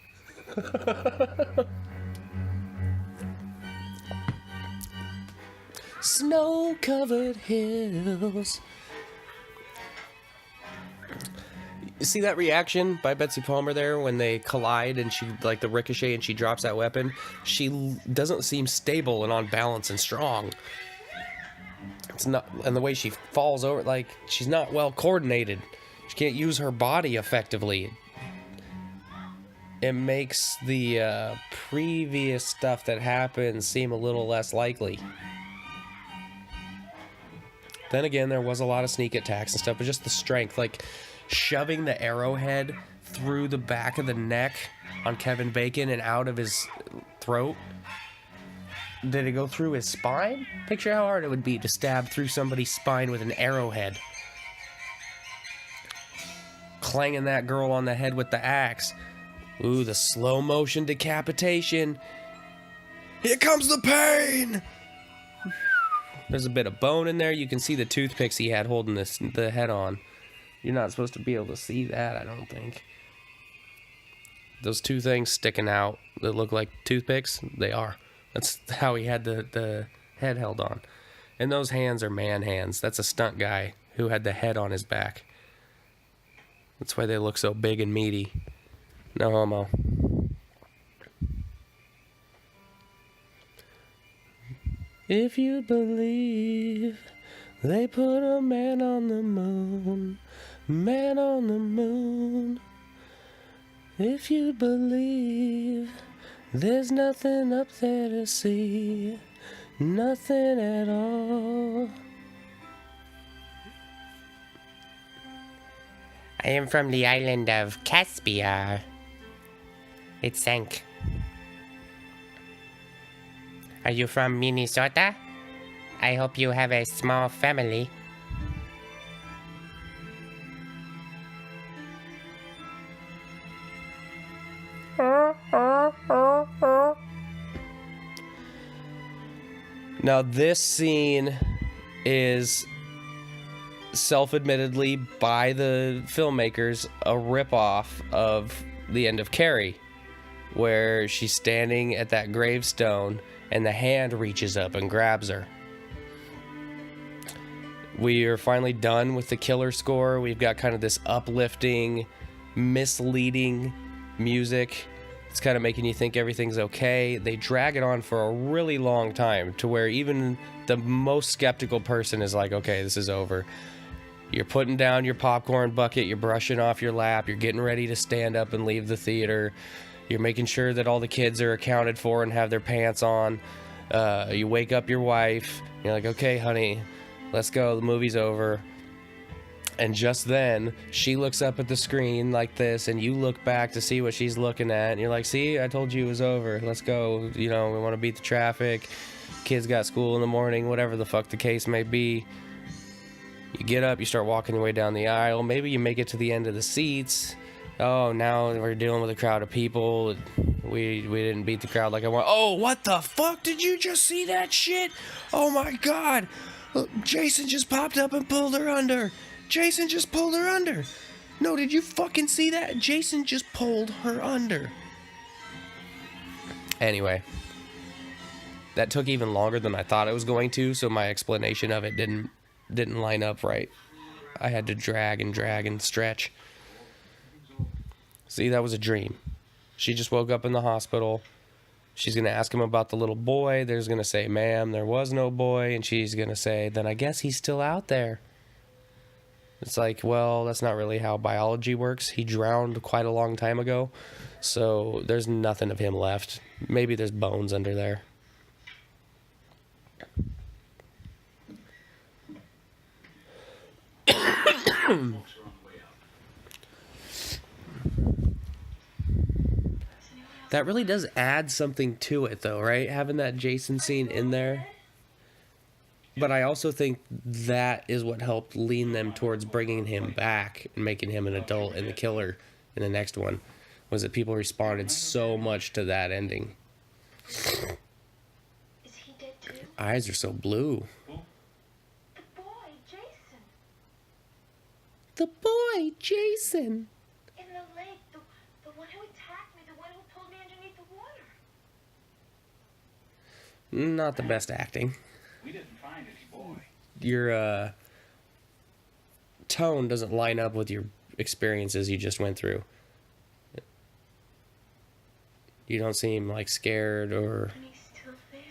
snow-covered hills. You see that reaction by Betsy Palmer there when they collide and she, like the ricochet, and she drops that weapon? She doesn't seem stable and on balance and strong. It's not, and the way she falls over, like she's not well coordinated. She can't use her body effectively. It makes the previous stuff that happened seem a little less likely. Then again, there was a lot of sneak attacks and stuff, but just the strength, like shoving the arrowhead through the back of the neck on Kevin Bacon and out of his throat. Did it go through his spine? Picture how hard it would be to stab through somebody's spine with an arrowhead. Clanging that girl on the head with the axe. Ooh, the slow motion decapitation. Here comes the pain! There's a bit of bone in there. You can see the toothpicks he had holding the head on. You're not supposed to be able to see that, I don't think. Those two things sticking out that look like toothpicks, they are. That's how he had the head held on. And those hands are man hands. That's a stunt guy who had the head on his back. That's why they look so big and meaty. No homo. If you believe they put a man on the moon, man on the moon. If you believe there's nothing up there to see, nothing at all. I am from the island of Caspia. It sank. Are you from Minnesota? I hope you have a small family. Now, this scene is self-admittedly by the filmmakers a ripoff of the end of Carrie, where she's standing at that gravestone and the hand reaches up and grabs her. We are finally done with the killer score. We've got kind of this uplifting, misleading music. It's kind of making you think everything's okay. They drag it on for a really long time to where even the most skeptical person is like, okay, this is over. You're putting down your popcorn bucket, you're brushing off your lap, you're getting ready to stand up and leave the theater. You're making sure that all the kids are accounted for and have their pants on. You wake up your wife. You're like, okay, honey, let's go. The movie's over. And just then, she looks up at the screen like this, and you look back to see what she's looking at, and you're like, see, I told you it was over. Let's go. You know, we want to beat the traffic. Kids got school in the morning, whatever the fuck the case may be. You get up, you start walking your way down the aisle. Maybe you make it to the end of the seats. Oh, now we're dealing with a crowd of people. We didn't beat the crowd like I want. Oh, what the fuck? Did you just see that shit? Oh my god. Jason just popped up and pulled her under. Jason just pulled her under. No, did you fucking see that? Jason just pulled her under. Anyway, that took even longer than I thought it was going to, so my explanation of it didn't line up right. I had to drag and stretch. See, that was a dream. She just woke up in the hospital. She's going to ask him about the little boy. There's going to say, ma'am, there was no boy. And she's going to say, then I guess he's still out there. It's like, well, that's not really how biology works. He drowned quite a long time ago, so there's nothing of him left. Maybe there's bones under there. That really does add something to it, though, right? Having that Jason scene in there. But I also think that is what helped lean them towards bringing him back and making him an adult and the killer in the next one, was that people responded so much to that ending. Is he dead too? Eyes are so blue. The boy, Jason. The boy, Jason. In the lake, the one who attacked me, the one who pulled me underneath the water. Not the best acting. We didn't find any boy. Your tone doesn't line up with your experiences you just went through. You don't seem like scared or... And he's still there.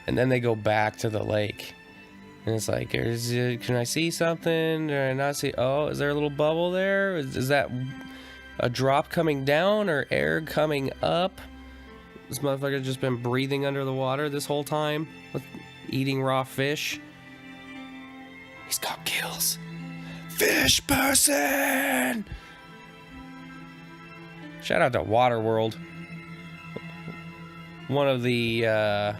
And then they go back to the lake. And it's like, can I see something? Or I not see? Oh, is there a little bubble there? Is that a drop coming down or air coming up? This motherfucker's just been breathing under the water this whole time with eating raw fish. He's got gills. Fish person! Shout out to Waterworld. One of the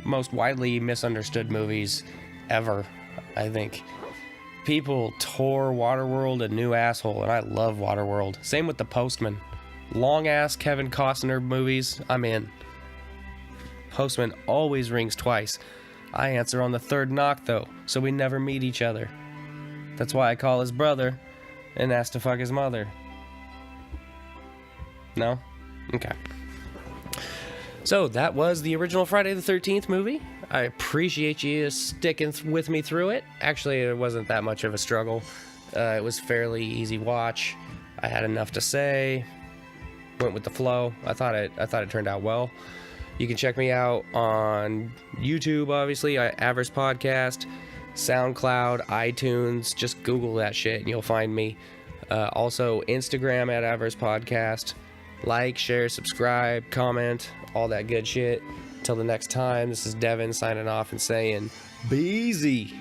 most widely misunderstood movies ever, I think. People tore Waterworld a new asshole, and I love Waterworld. Same with The Postman. Long-ass Kevin Costner movies, I'm in. Postman always rings twice. I answer on the third knock, though, so we never meet each other. That's why I call his brother and ask to fuck his mother. No? Okay. So, that was the original Friday the 13th movie. I appreciate you sticking with me through it. Actually, it wasn't that much of a struggle. It was fairly easy watch. I had enough to say. Went with the flow. I thought it turned out well. You can check me out on YouTube, obviously, Avarice Podcast, SoundCloud, iTunes. Just Google that shit and you'll find me. Also, Instagram at Avarice Podcast. Like, share, subscribe, comment, all that good shit. Till the next time, this is Devin signing off and saying, be easy.